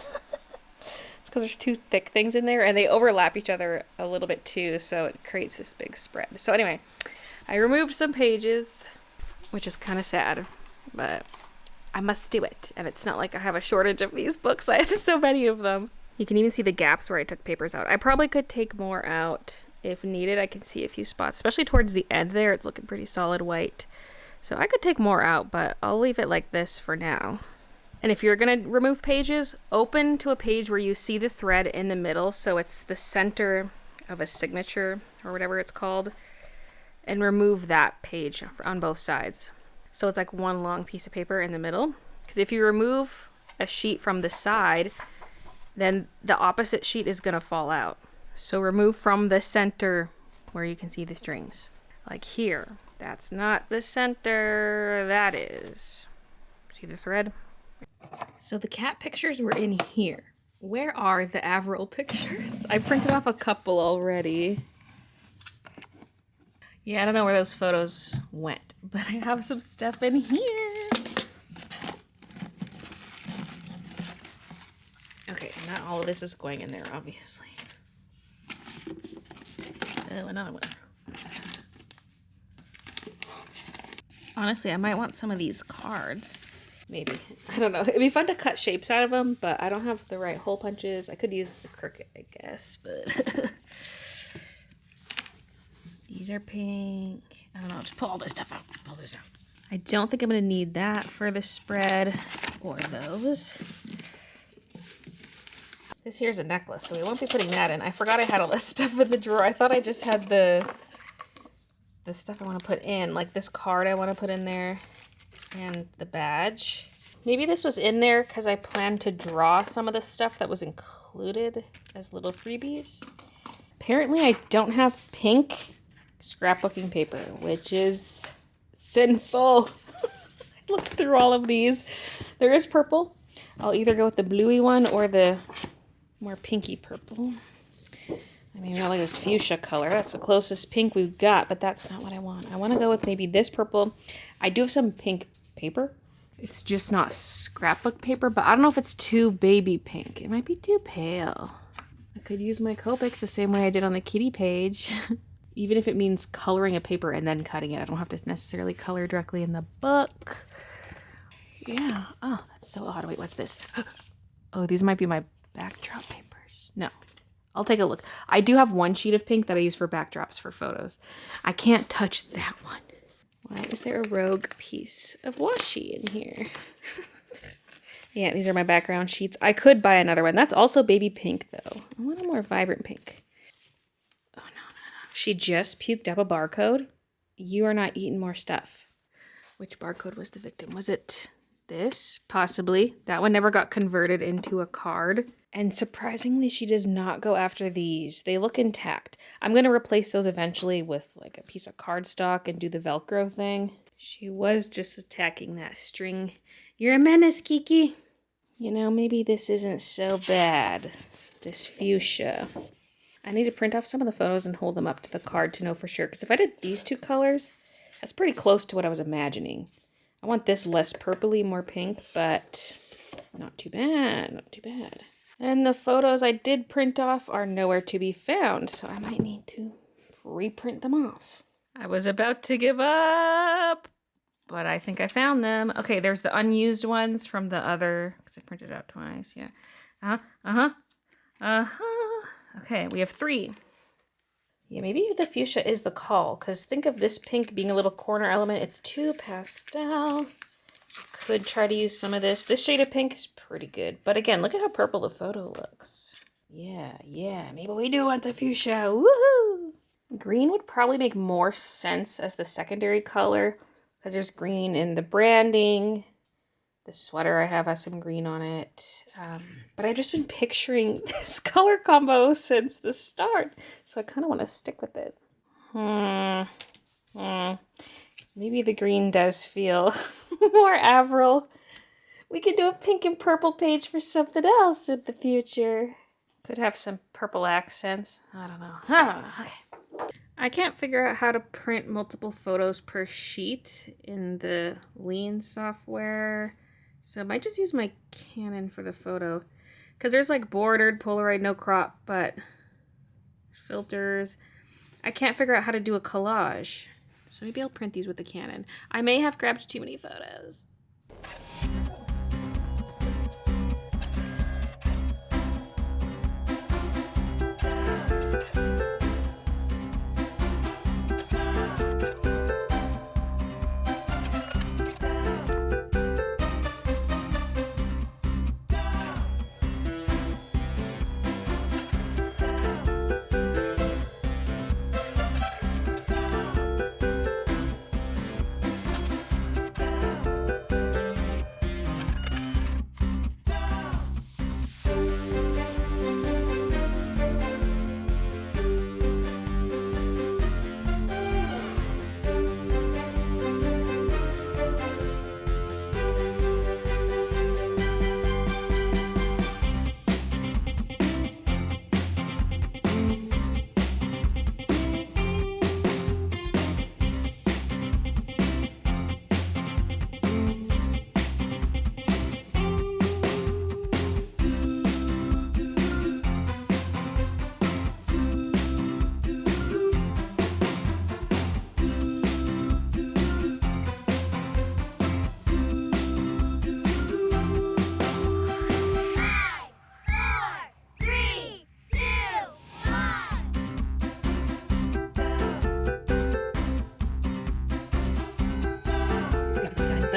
It's because there's 2 thick things in there and they overlap each other a little bit too, so it creates this big spread. So anyway, I removed some pages, which is kind of sad, but I must do it. And it's not like I have a shortage of these books. I have so many of them. You can even see the gaps where I took papers out. I probably could take more out if needed. I can see a few spots, especially towards the end there. It's looking pretty solid white. So I could take more out, but I'll leave it like this for now. And if you're going to remove pages, open to a page where you see the thread in the middle, so it's the center of a signature or whatever it's called, and remove that page on both sides. So it's like one long piece of paper in the middle. Because if you remove a sheet from the side, then the opposite sheet is going to fall out. So remove from the center where you can see the strings. Like here. That's not the center. That is. See the thread? So the cat pictures were in here. Where are the Avril pictures? I printed off a couple already. Yeah, I don't know where those photos went, but I have some stuff in here. Okay, not all of this is going in there, obviously. Oh, another one. Honestly, I might want some of these cards. Maybe. I don't know. It'd be fun to cut shapes out of them, but I don't have the right hole punches. I could use the Cricut, I guess, but... These are pink. I don't know. Just pull all this stuff out. Pull this out. I don't think I'm going to need that for the spread or those. This here's a necklace, so we won't be putting that in. I forgot I had all that stuff in the drawer. I thought I just had the stuff I want to put in, like this card I want to put in there and the badge. Maybe this was in there because I planned to draw some of the stuff that was included as little freebies. Apparently I don't have pink scrapbooking paper, which is sinful. I looked through all of these. There is purple. I'll either go with the bluey one or the more pinky purple. I mean, I like this fuchsia color. That's the closest pink we've got, but that's not what I want. I want to go with maybe this purple. I do have some pink paper. It's just not scrapbook paper, but I don't know if it's too baby pink. It might be too pale. I could use my Copics the same way I did on the kitty page. Even if it means coloring a paper and then cutting it. I don't have to necessarily color directly in the book. Yeah. Oh, that's so odd. Wait, what's this? Oh, these might be my backdrop papers. No. I'll take a look. I do have one sheet of pink that I use for backdrops for photos. I can't touch that one. Why is there a rogue piece of washi in here? Yeah, these are my background sheets. I could buy another one. That's also baby pink, though. I want a more vibrant pink. Oh, no. She just puked up a barcode. You are not eating more stuff. Which barcode was the victim? Was it this? Possibly. That one never got converted into a card. And surprisingly, she does not go after these. They look intact. I'm going to replace those eventually with like a piece of cardstock and do the Velcro thing. She was just attacking that string. You're a menace, Kiki. You know, maybe this isn't so bad. This fuchsia. I need to print off some of the photos and hold them up to the card to know for sure. Because if I did these two colors, that's pretty close to what I was imagining. I want this less purpley, more pink, but not too bad. Not too bad. And the photos I did print off are nowhere to be found, so I might need to reprint them off. I was about to give up, but I think I found them. Okay, there's the unused ones from the other, because I printed it out twice, yeah. Okay, we have 3. Yeah, maybe the fuchsia is the call, because think of this pink being a little corner element. It's too pastel. Could try to use some of this. This shade of pink is pretty good. But again, look at how purple the photo looks. Yeah. Maybe we do want the fuchsia. Woohoo! Green would probably make more sense as the secondary color because there's green in the branding. The sweater I have has some green on it. But I've just been picturing this color combo since the start. So I kind of want to stick with it. Maybe the green does feel more Avril. We could do a pink and purple page for something else in the future. Could have some purple accents. I don't know. Okay. I can't figure out how to print multiple photos per sheet in the Lean software. So I might just use my Canon for the photo. Because there's like bordered, Polaroid, no crop, but filters. I can't figure out how to do a collage. So maybe I'll print these with the Canon. I may have grabbed too many photos.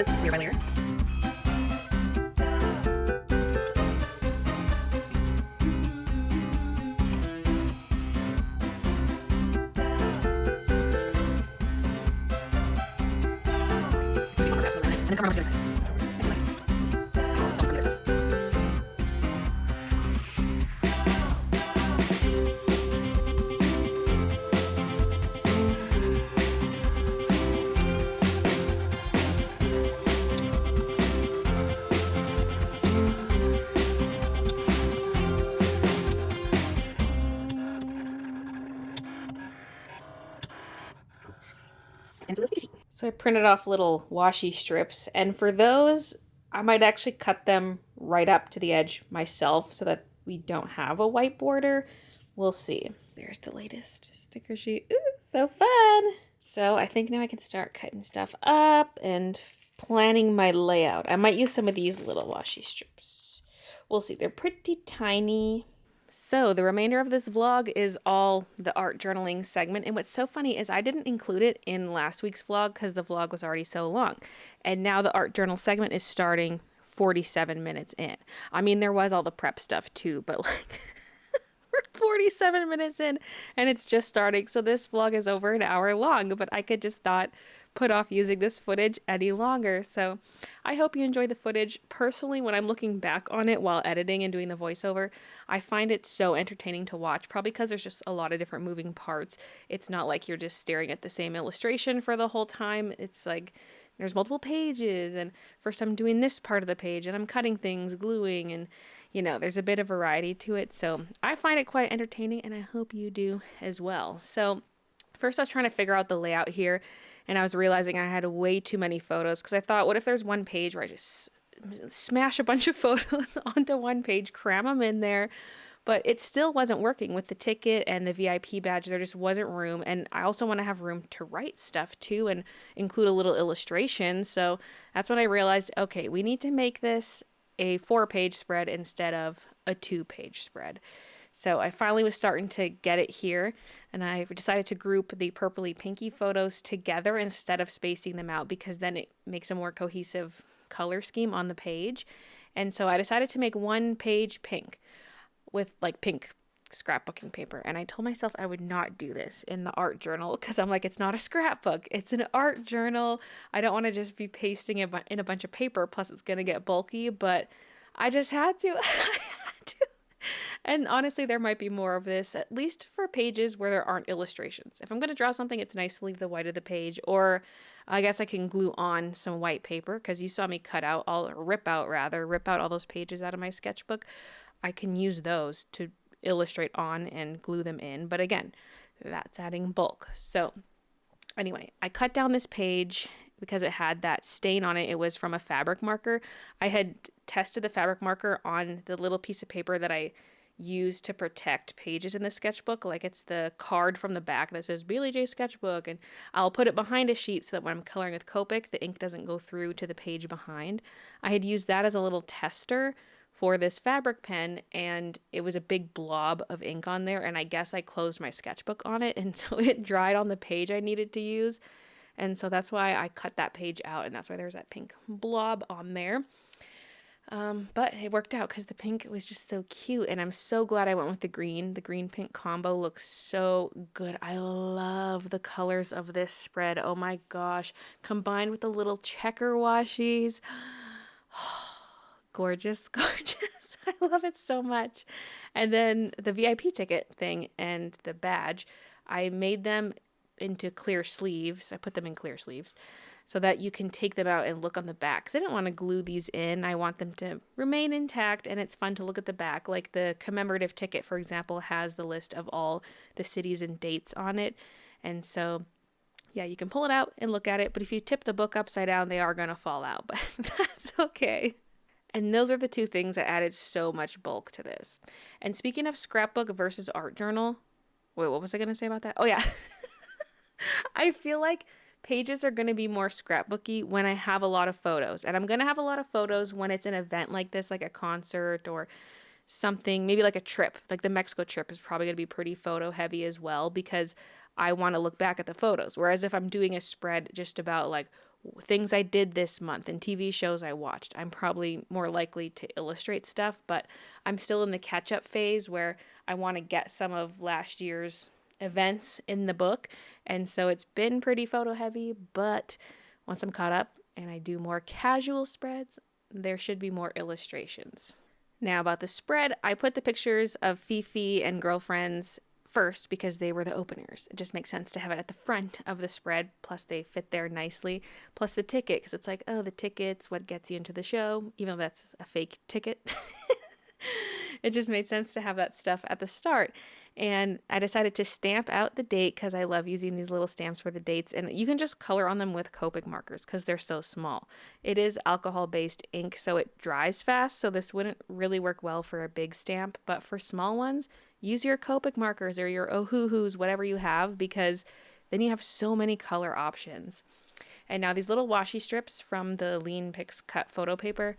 this layer by layer. And then cover them on the other side. So I printed off little washi strips, and for those, I might actually cut them right up to the edge myself so that we don't have a white border. We'll see. There's the latest sticker sheet. Ooh, so fun! So I think now I can start cutting stuff up and planning my layout. I might use some of these little washi strips. We'll see. They're pretty tiny. So the remainder of this vlog is all the art journaling segment. And what's so funny is I didn't include it in last week's vlog because the vlog was already so long. And now the art journal segment is starting 47 minutes in. I mean, there was all the prep stuff too, but like we're 47 minutes in and it's just starting. So this vlog is over an hour long, but I could just not put off using this footage any longer. So I hope you enjoy the footage. Personally, when I'm looking back on it while editing and doing the voiceover, I find it so entertaining to watch, probably because there's just a lot of different moving parts. It's not like you're just staring at the same illustration for the whole time. It's like there's multiple pages, and first I'm doing this part of the page and I'm cutting things, gluing, and you know, there's a bit of variety to it. So I find it quite entertaining, and I hope you do as well. So first I was trying to figure out the layout here, and I was realizing I had way too many photos because I thought, what if there's one page where I just smash a bunch of photos onto one page, cram them in there? But it still wasn't working with the ticket and the VIP badge. There just wasn't room. And I also want to have room to write stuff too and include a little illustration. So that's when I realized, okay, we need to make this a 4-page spread instead of a 2-page spread. So I finally was starting to get it here, and I decided to group the purpley pinky photos together instead of spacing them out because then it makes a more cohesive color scheme on the page. And so I decided to make one page pink with like pink scrapbooking paper. And I told myself I would not do this in the art journal because I'm like, it's not a scrapbook, it's an art journal. I don't want to just be pasting it in a bunch of paper, plus it's going to get bulky, but I just had to. I had to. And honestly, there might be more of this, at least for pages where there aren't illustrations. If I'm going to draw something, it's nice to leave the white of the page, or I guess I can glue on some white paper because you saw me rip out all those pages out of my sketchbook. I can use those to illustrate on and glue them in. But again, that's adding bulk. So anyway, I cut down this page because it had that stain on it. It was from a fabric marker. I had tested the fabric marker on the little piece of paper that I use to protect pages in the sketchbook. Like it's the card from the back that says Baylee J Sketchbook, and I'll put it behind a sheet so that when I'm coloring with Copic, the ink doesn't go through to the page behind. I had used that as a little tester for this fabric pen, and it was a big blob of ink on there, and I guess I closed my sketchbook on it, and so it dried on the page I needed to use. And so that's why I cut that page out, and that's why there's that pink blob on there. But it worked out because the pink was just so cute, and I'm so glad I went with the green. The green-pink combo looks so good. I love the colors of this spread. Oh my gosh. Combined with the little checker washies. Gorgeous, gorgeous. I love it so much. And then the VIP ticket thing and the badge, I made them into clear sleeves. I put them in clear sleeves so that you can take them out and look on the back. Because I didn't want to glue these in. I want them to remain intact, and it's fun to look at the back. Like the commemorative ticket, for example, has the list of all the cities and dates on it. And so, yeah, you can pull it out and look at it. But if you tip the book upside down, they are going to fall out. But that's okay. And those are the two things that added so much bulk to this. And speaking of scrapbook versus art journal, wait, what was I going to say about that? Oh, yeah. I feel like pages are going to be more scrapbooky when I have a lot of photos. And I'm going to have a lot of photos when it's an event like this, like a concert or something, maybe like a trip. Like the Mexico trip is probably going to be pretty photo heavy as well because I want to look back at the photos. Whereas if I'm doing a spread just about like things I did this month and TV shows I watched. I'm probably more likely to illustrate stuff, but I'm still in the catch-up phase where I want to get some of last year's events in the book. And so it's been pretty photo heavy, but once I'm caught up and I do more casual spreads, there should be more illustrations. Now about the spread, I put the pictures of Fifi and girlfriends first because they were the openers. It just makes sense to have it at the front of the spread, plus they fit there nicely, plus the ticket, because it's like, oh, the ticket's what gets you into the show, even though that's a fake ticket. It just made sense to have that stuff at the start. And I decided to stamp out the date because I love using these little stamps for the dates. And you can just color on them with Copic markers because they're so small. It is alcohol-based ink, so it dries fast. So this wouldn't really work well for a big stamp. But for small ones, use your Copic markers or your Ohuhus, whatever you have, because then you have so many color options. And now these little washi strips from the Lean Pix cut photo paper,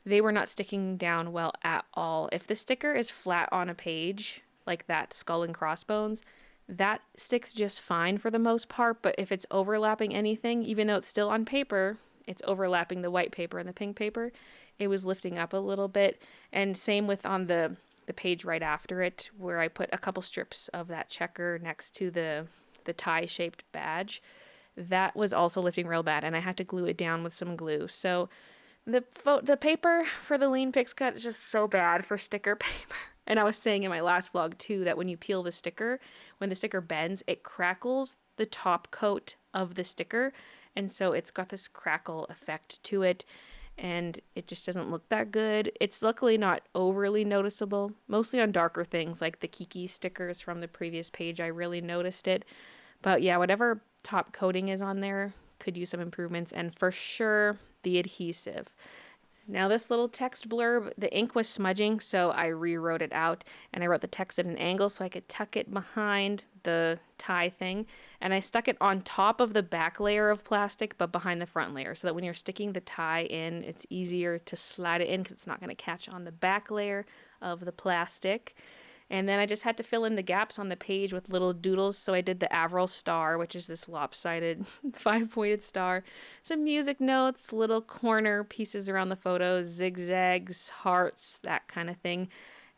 they were not sticking down well at all. If the sticker is flat on a page, like that skull and crossbones, that sticks just fine for the most part. But if it's overlapping anything, even though it's still on paper, it's overlapping the white paper and the pink paper, it was lifting up a little bit. And same with on the page right after it, where I put a couple strips of that checker next to the tie-shaped badge. That was also lifting real bad, and I had to glue it down with some glue. So the paper for the Lean Pix cut is just so bad for sticker paper. And I was saying in my last vlog too that when you peel the sticker, when the sticker bends, it crackles the top coat of the sticker. And so it's got this crackle effect to it. And it just doesn't look that good. It's luckily not overly noticeable. Mostly on darker things like the Kiki stickers from the previous page, I really noticed it. But yeah, whatever top coating is on there could use some improvements. And for sure, the adhesive. Now this little text blurb, the ink was smudging, so I rewrote it out and I wrote the text at an angle so I could tuck it behind the tie thing. And I stuck it on top of the back layer of plastic, but behind the front layer, so that when you're sticking the tie in, it's easier to slide it in because it's not going to catch on the back layer of the plastic. And then I just had to fill in the gaps on the page with little doodles. So I did the Avril star, which is this lopsided 5-pointed star. Some music notes, little corner pieces around the photos, zigzags, hearts, that kind of thing.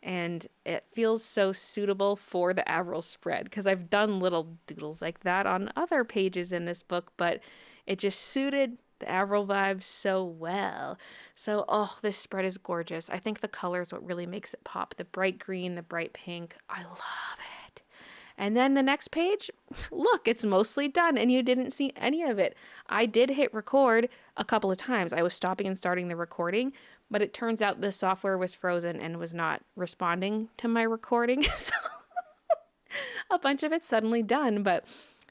And it feels so suitable for the Avril spread because I've done little doodles like that on other pages in this book, but it just suited the Avril vibes so well. So, oh, this spread is gorgeous. I think the color is what really makes it pop. The bright green, the bright pink. I love it. And then the next page, look, it's mostly done and you didn't see any of it. I did hit record a couple of times. I was stopping and starting the recording, but it turns out the software was frozen and was not responding to my recording. So a bunch of it's suddenly done, but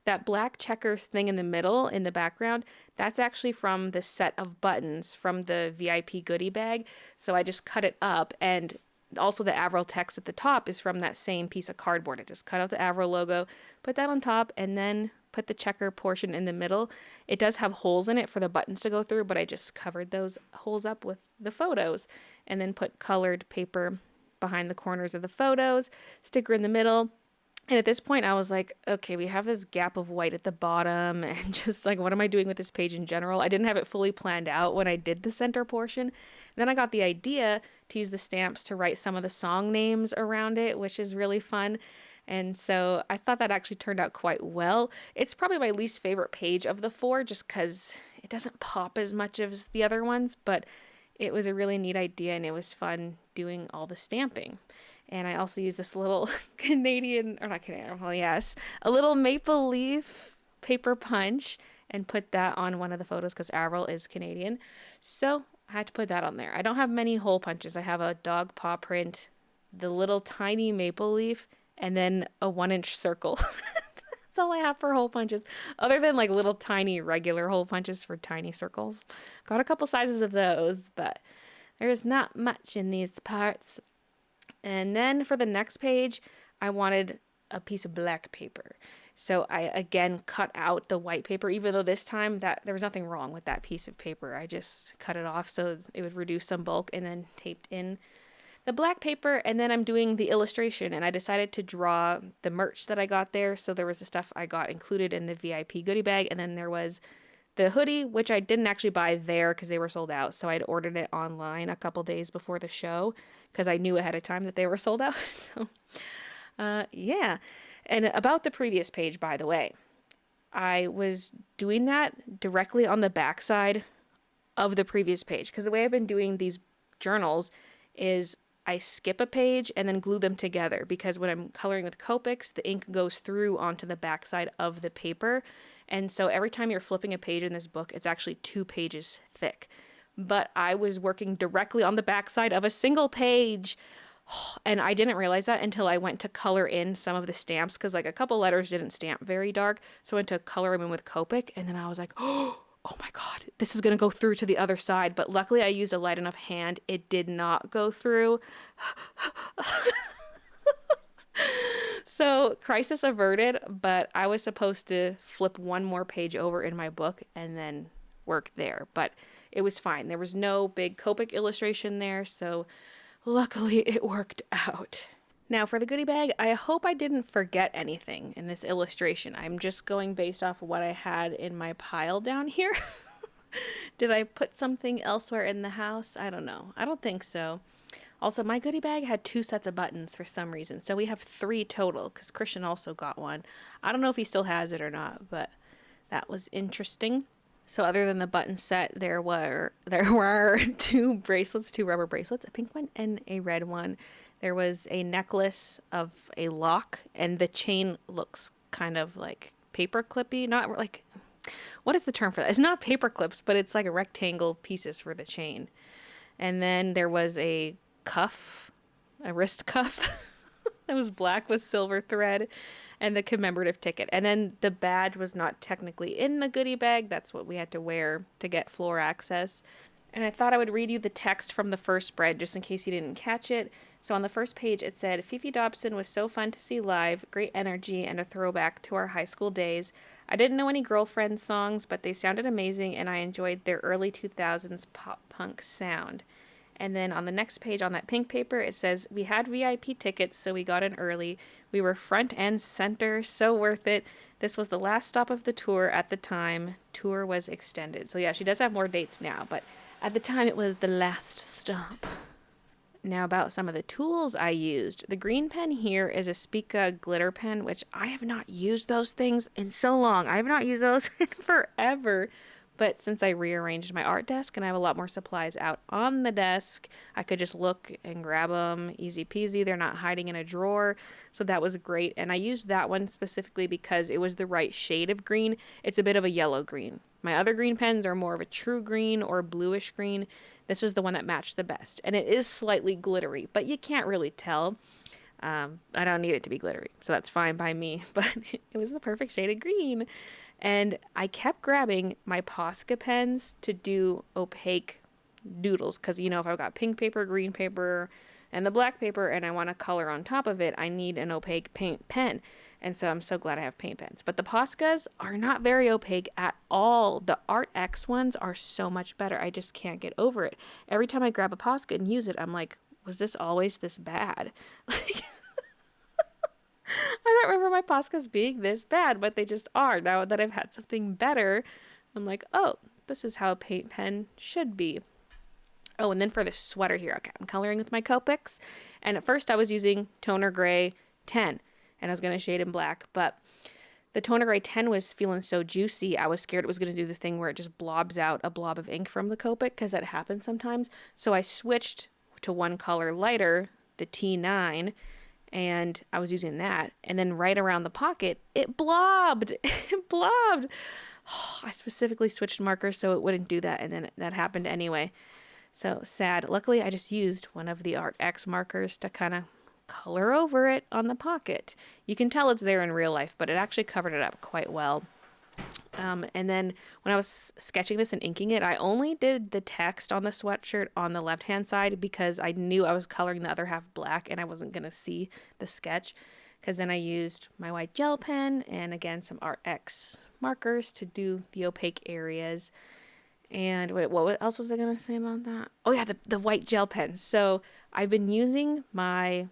that black checkers thing in the middle, in the background, that's actually from the set of buttons from the VIP goodie bag. So I just cut it up, and also the Avril text at the top is from that same piece of cardboard. I just cut out the Avril logo, put that on top, and then put the checker portion in the middle. It does have holes in it for the buttons to go through, but I just covered those holes up with the photos, and then put colored paper behind the corners of the photos, sticker in the middle. And at this point, I was like, okay, we have this gap of white at the bottom and just like, what am I doing with this page in general? I didn't have it fully planned out when I did the center portion. Then I got the idea to use the stamps to write some of the song names around it, which is really fun. And so I thought that actually turned out quite well. It's probably my least favorite page of the 4 just because it doesn't pop as much as the other ones, but it was a really neat idea and it was fun doing all the stamping. And I also used this little Canadian, or not Canadian, well, yes, a little maple leaf paper punch and put that on one of the photos because Avril is Canadian. So I had to put that on there. I don't have many hole punches. I have a dog paw print, the little tiny maple leaf, and then a 1-inch circle. That's all I have for hole punches, other than like little tiny regular hole punches for tiny circles. Got a couple sizes of those, but there's not much in these parts. And then for the next page, I wanted a piece of black paper. So I again cut out the white paper, even though this time that there was nothing wrong with that piece of paper. I just cut it off so it would reduce some bulk and then taped in the black paper. And then I'm doing the illustration, and I decided to draw the merch that I got there. So there was the stuff I got included in the VIP goodie bag, and then there was The hoodie, which I didn't actually buy there because they were sold out, so I'd ordered it online a couple days before the show because I knew ahead of time that they were sold out. So, yeah. And about the previous page, by the way, I was doing that directly on the backside of the previous page because the way I've been doing these journals is I skip a page and then glue them together because when I'm coloring with Copics, the ink goes through onto the backside of the paper. And so every time you're flipping a page in this book, it's actually 2 pages thick. But I was working directly on the backside of a single page. And I didn't realize that until I went to color in some of the stamps because like a couple letters didn't stamp very dark. So I went to color them in with Copic and then I was like, oh my God, this is going to go through to the other side. But luckily I used a light enough hand. It did not go through. So crisis averted, but I was supposed to flip one more page over in my book and then work there. But it was fine. There was no big Copic illustration there. So luckily it worked out. Now for the goodie bag, I hope I didn't forget anything in this illustration. I'm just going based off of what I had in my pile down here. Did I put something elsewhere in the house? I don't know. I don't think so. Also, my goodie bag had 2 sets of buttons for some reason. So we have 3 total because Christian also got one. I don't know if he still has it or not, but that was interesting. So other than the button set, there were 2 bracelets, 2 rubber bracelets, a pink one and a red one. There was a necklace of a lock, and the chain looks kind of like paper clippy. Not like, what is the term for that? It's not paper clips, but it's like a rectangle pieces for the chain. And then there was a cuff, a wrist cuff that was black with silver thread, and the commemorative ticket. And then the badge was not technically in the goodie bag. That's what we had to wear to get floor access. And I thought I would read you the text from the first spread just in case you didn't catch it. So on the first page it said, Fifi Dobson was so fun to see live, great energy, and a throwback to our high school days. I didn't know any Girlfriend songs, but they sounded amazing and I enjoyed their early 2000s pop punk sound. And then on the next page on that pink paper, it says, we had VIP tickets, so we got in early. We were front and center, so worth it. This was the last stop of the tour at the time. Tour was extended. So yeah, she does have more dates now, but at the time it was the last stop. Now about some of the tools I used. The green pen here is a Spica glitter pen, which I have not used those things in so long. I have not used those in forever. But since I rearranged my art desk and I have a lot more supplies out on the desk, I could just look and grab them easy peasy. They're not hiding in a drawer. So that was great. And I used that one specifically because it was the right shade of green. It's a bit of a yellow green. My other green pens are more of a true green or bluish green. This is the one that matched the best. And it is slightly glittery, but you can't really tell. I don't need it to be glittery, so that's fine by me. But it was the perfect shade of green. And I kept grabbing my Posca pens to do opaque doodles. Because, you know, if I've got pink paper, green paper, and the black paper, and I want to color on top of it, I need an opaque paint pen. And so I'm so glad I have paint pens. But the Poscas are not very opaque at all. The Art X ones are so much better. I just can't get over it. Every time I grab a Posca and use it, I'm like, was this always this bad? Like, I don't remember my Poscas being this bad, but they just are. Now that I've had something better, I'm like, oh, this is how a paint pen should be. Oh, and then for the sweater here, okay, I'm coloring with my Copics. And at first I was using Toner Gray 10, and I was going to shade in black, but the Toner Gray 10 was feeling so juicy, I was scared it was going to do the thing where it just blobs out a blob of ink from the Copic, because that happens sometimes. So I switched to one color lighter, the T9, and I was using that. And then right around the pocket, it blobbed. It blobbed. Oh, I specifically switched markers so it wouldn't do that, and then that happened anyway. So sad. Luckily, I just used one of the Art X markers to kind of color over it on the pocket. You can tell it's there in real life, but it actually covered it up quite well. And then when I was sketching this and inking it, I only did the text on the sweatshirt on the left-hand side because I knew I was coloring the other half black and I wasn't going to see the sketch. Because then I used my white gel pen and again some Art X markers to do the opaque areas. And wait, what else was I going to say about that? Oh yeah, the white gel pen. So I've been using my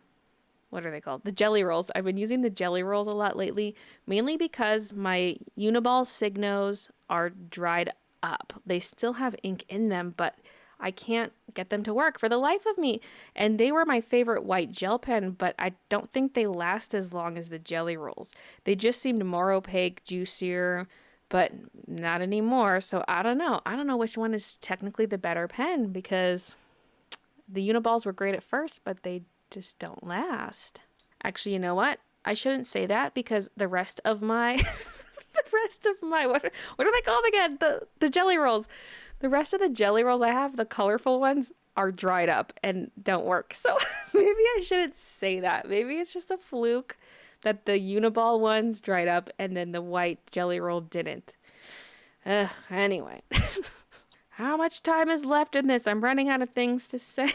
what are they called? The jelly rolls. I've been using the jelly rolls a lot lately, mainly because my Uniball Signos are dried up. They still have ink in them, but I can't get them to work for the life of me. And they were my favorite white gel pen, but I don't think they last as long as the jelly rolls. They just seemed more opaque, juicier, but not anymore. So I don't know. I don't know which one is technically the better pen because the Uniballs were great at first, but they just don't last. Actually, you know what? I shouldn't say that because the rest of my what are they called again? The jelly rolls. The rest of the jelly rolls I have, the colorful ones, are dried up and don't work. So maybe I shouldn't say that. Maybe it's just a fluke that the Uniball ones dried up and then the white jelly roll didn't. Anyway. How much time is left in this? I'm running out of things to say.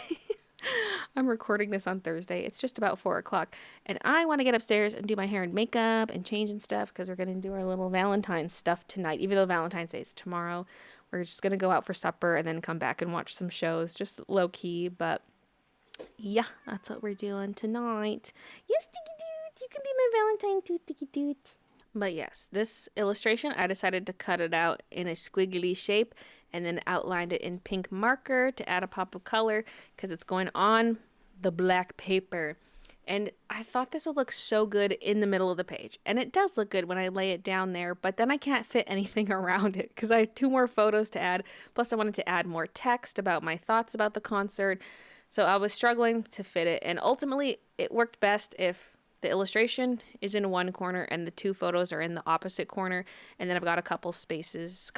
I'm recording this on Thursday. It's just about 4 o'clock. And I want to get upstairs and do my hair and makeup and change and stuff because we're going to do our little Valentine's stuff tonight. Even though Valentine's Day is tomorrow, we're just going to go out for supper and then come back and watch some shows. Just low key. But yeah, that's what we're doing tonight. Yes, Sticky Dudes. You can be my Valentine too, Sticky Dudes. But yes, this illustration, I decided to cut it out in a squiggly shape and then outlined it in pink marker to add a pop of color because it's going on the black paper. And I thought this would look so good in the middle of the page. And it does look good when I lay it down there, but then I can't fit anything around it because I have 2 more photos to add. Plus I wanted to add more text about my thoughts about the concert. So I was struggling to fit it. And ultimately it worked best if the illustration is in one corner and the 2 photos are in the opposite corner. And then I've got a couple places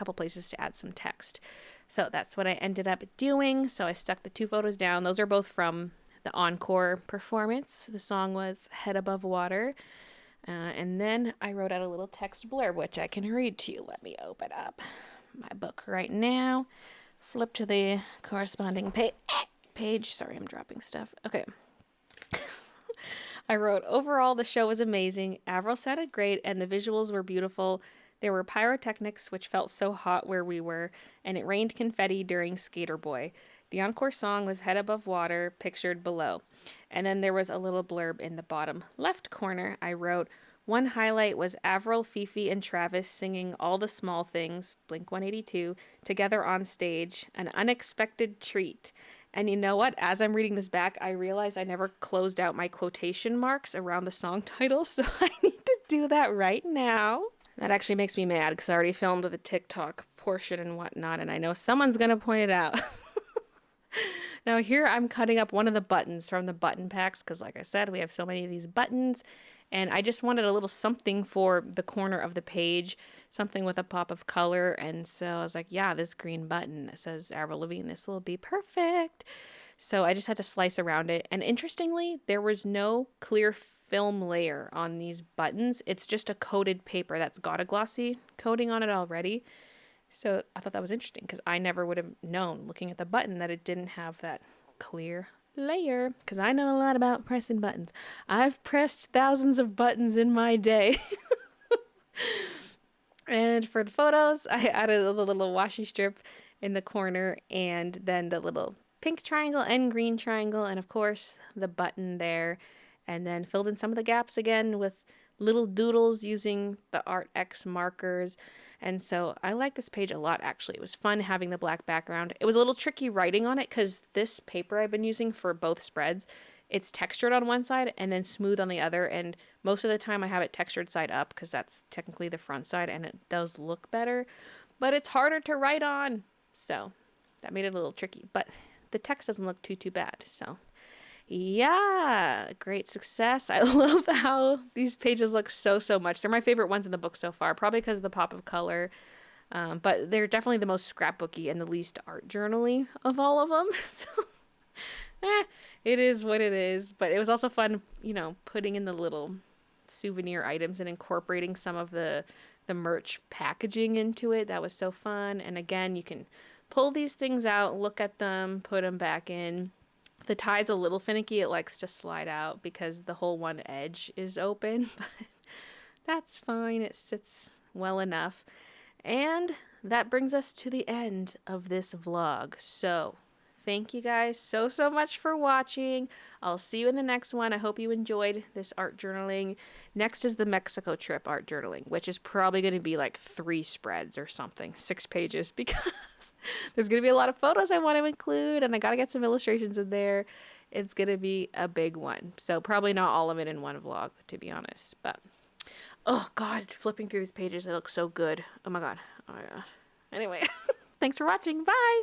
to add some text. So that's what I ended up doing. So I stuck the 2 photos down. Those are both from the encore performance. The song was Head Above Water. And then I wrote out a little text blurb, which I can read to you. Let me open up my book right now. Flip to the corresponding page. Sorry, I'm dropping stuff. Okay. I wrote, overall, the show was amazing. Avril sounded great, and the visuals were beautiful. There were pyrotechnics, which felt so hot where we were, and it rained confetti during Skater Boy. The encore song was Head Above Water, pictured below. And then there was a little blurb in the bottom left corner. I wrote, one highlight was Avril, Fifi, and Travis singing All the Small Things, Blink-182, together on stage, an unexpected treat. And you know what? As I'm reading this back, I realized I never closed out my quotation marks around the song title, so I need to do that right now. That actually makes me mad because I already filmed the TikTok portion and whatnot, and I know someone's going to point it out. Now here I'm cutting up one of the buttons from the button packs because like I said, we have so many of these buttons. And I just wanted a little something for the corner of the page, something with a pop of color. And so I was like, yeah, this green button that says Avril Lavigne, this will be perfect. So I just had to slice around it. And interestingly, there was no clear film layer on these buttons. It's just a coated paper that's got a glossy coating on it already. So I thought that was interesting because I never would have known looking at the button that it didn't have that clear layer because I know a lot about pressing buttons. I've pressed thousands of buttons in my day. And for the photos, I added a little washi strip in the corner and then the little pink triangle and green triangle and of course the button there, and then filled in some of the gaps again with little doodles using the Art X markers. And so I like this page a lot, actually. It was fun having the black background. It was a little tricky writing on it because this paper I've been using for both spreads, it's textured on one side and then smooth on the other. And most of the time I have it textured side up because that's technically the front side and it does look better. But it's harder to write on. So that made it a little tricky. But the text doesn't look too bad. So yeah, great success. I love how these pages look so much. They're my favorite ones in the book so far, probably because of the pop of color. But they're definitely the most scrapbooky and the least art journaly of all of them. So, it is what it is. But it was also fun, putting in the little souvenir items and incorporating some of the merch packaging into it. That was so fun. And again, you can pull these things out, look at them, put them back in. The tie's a little finicky. It likes to slide out because the whole one edge is open, but that's fine. It sits well enough. And that brings us to the end of this vlog. So thank you guys so much for watching. I'll see you in the next one. I hope you enjoyed this art journaling. Next is the Mexico trip art journaling, which is probably going to be like 3 spreads or something, 6 pages, because there's going to be a lot of photos I want to include, and I got to get some illustrations in there. It's going to be a big one. So probably not all of it in one vlog, to be honest. But, oh God, flipping through these pages, they look so good. Oh my God. Oh my God. Anyway, thanks for watching. Bye.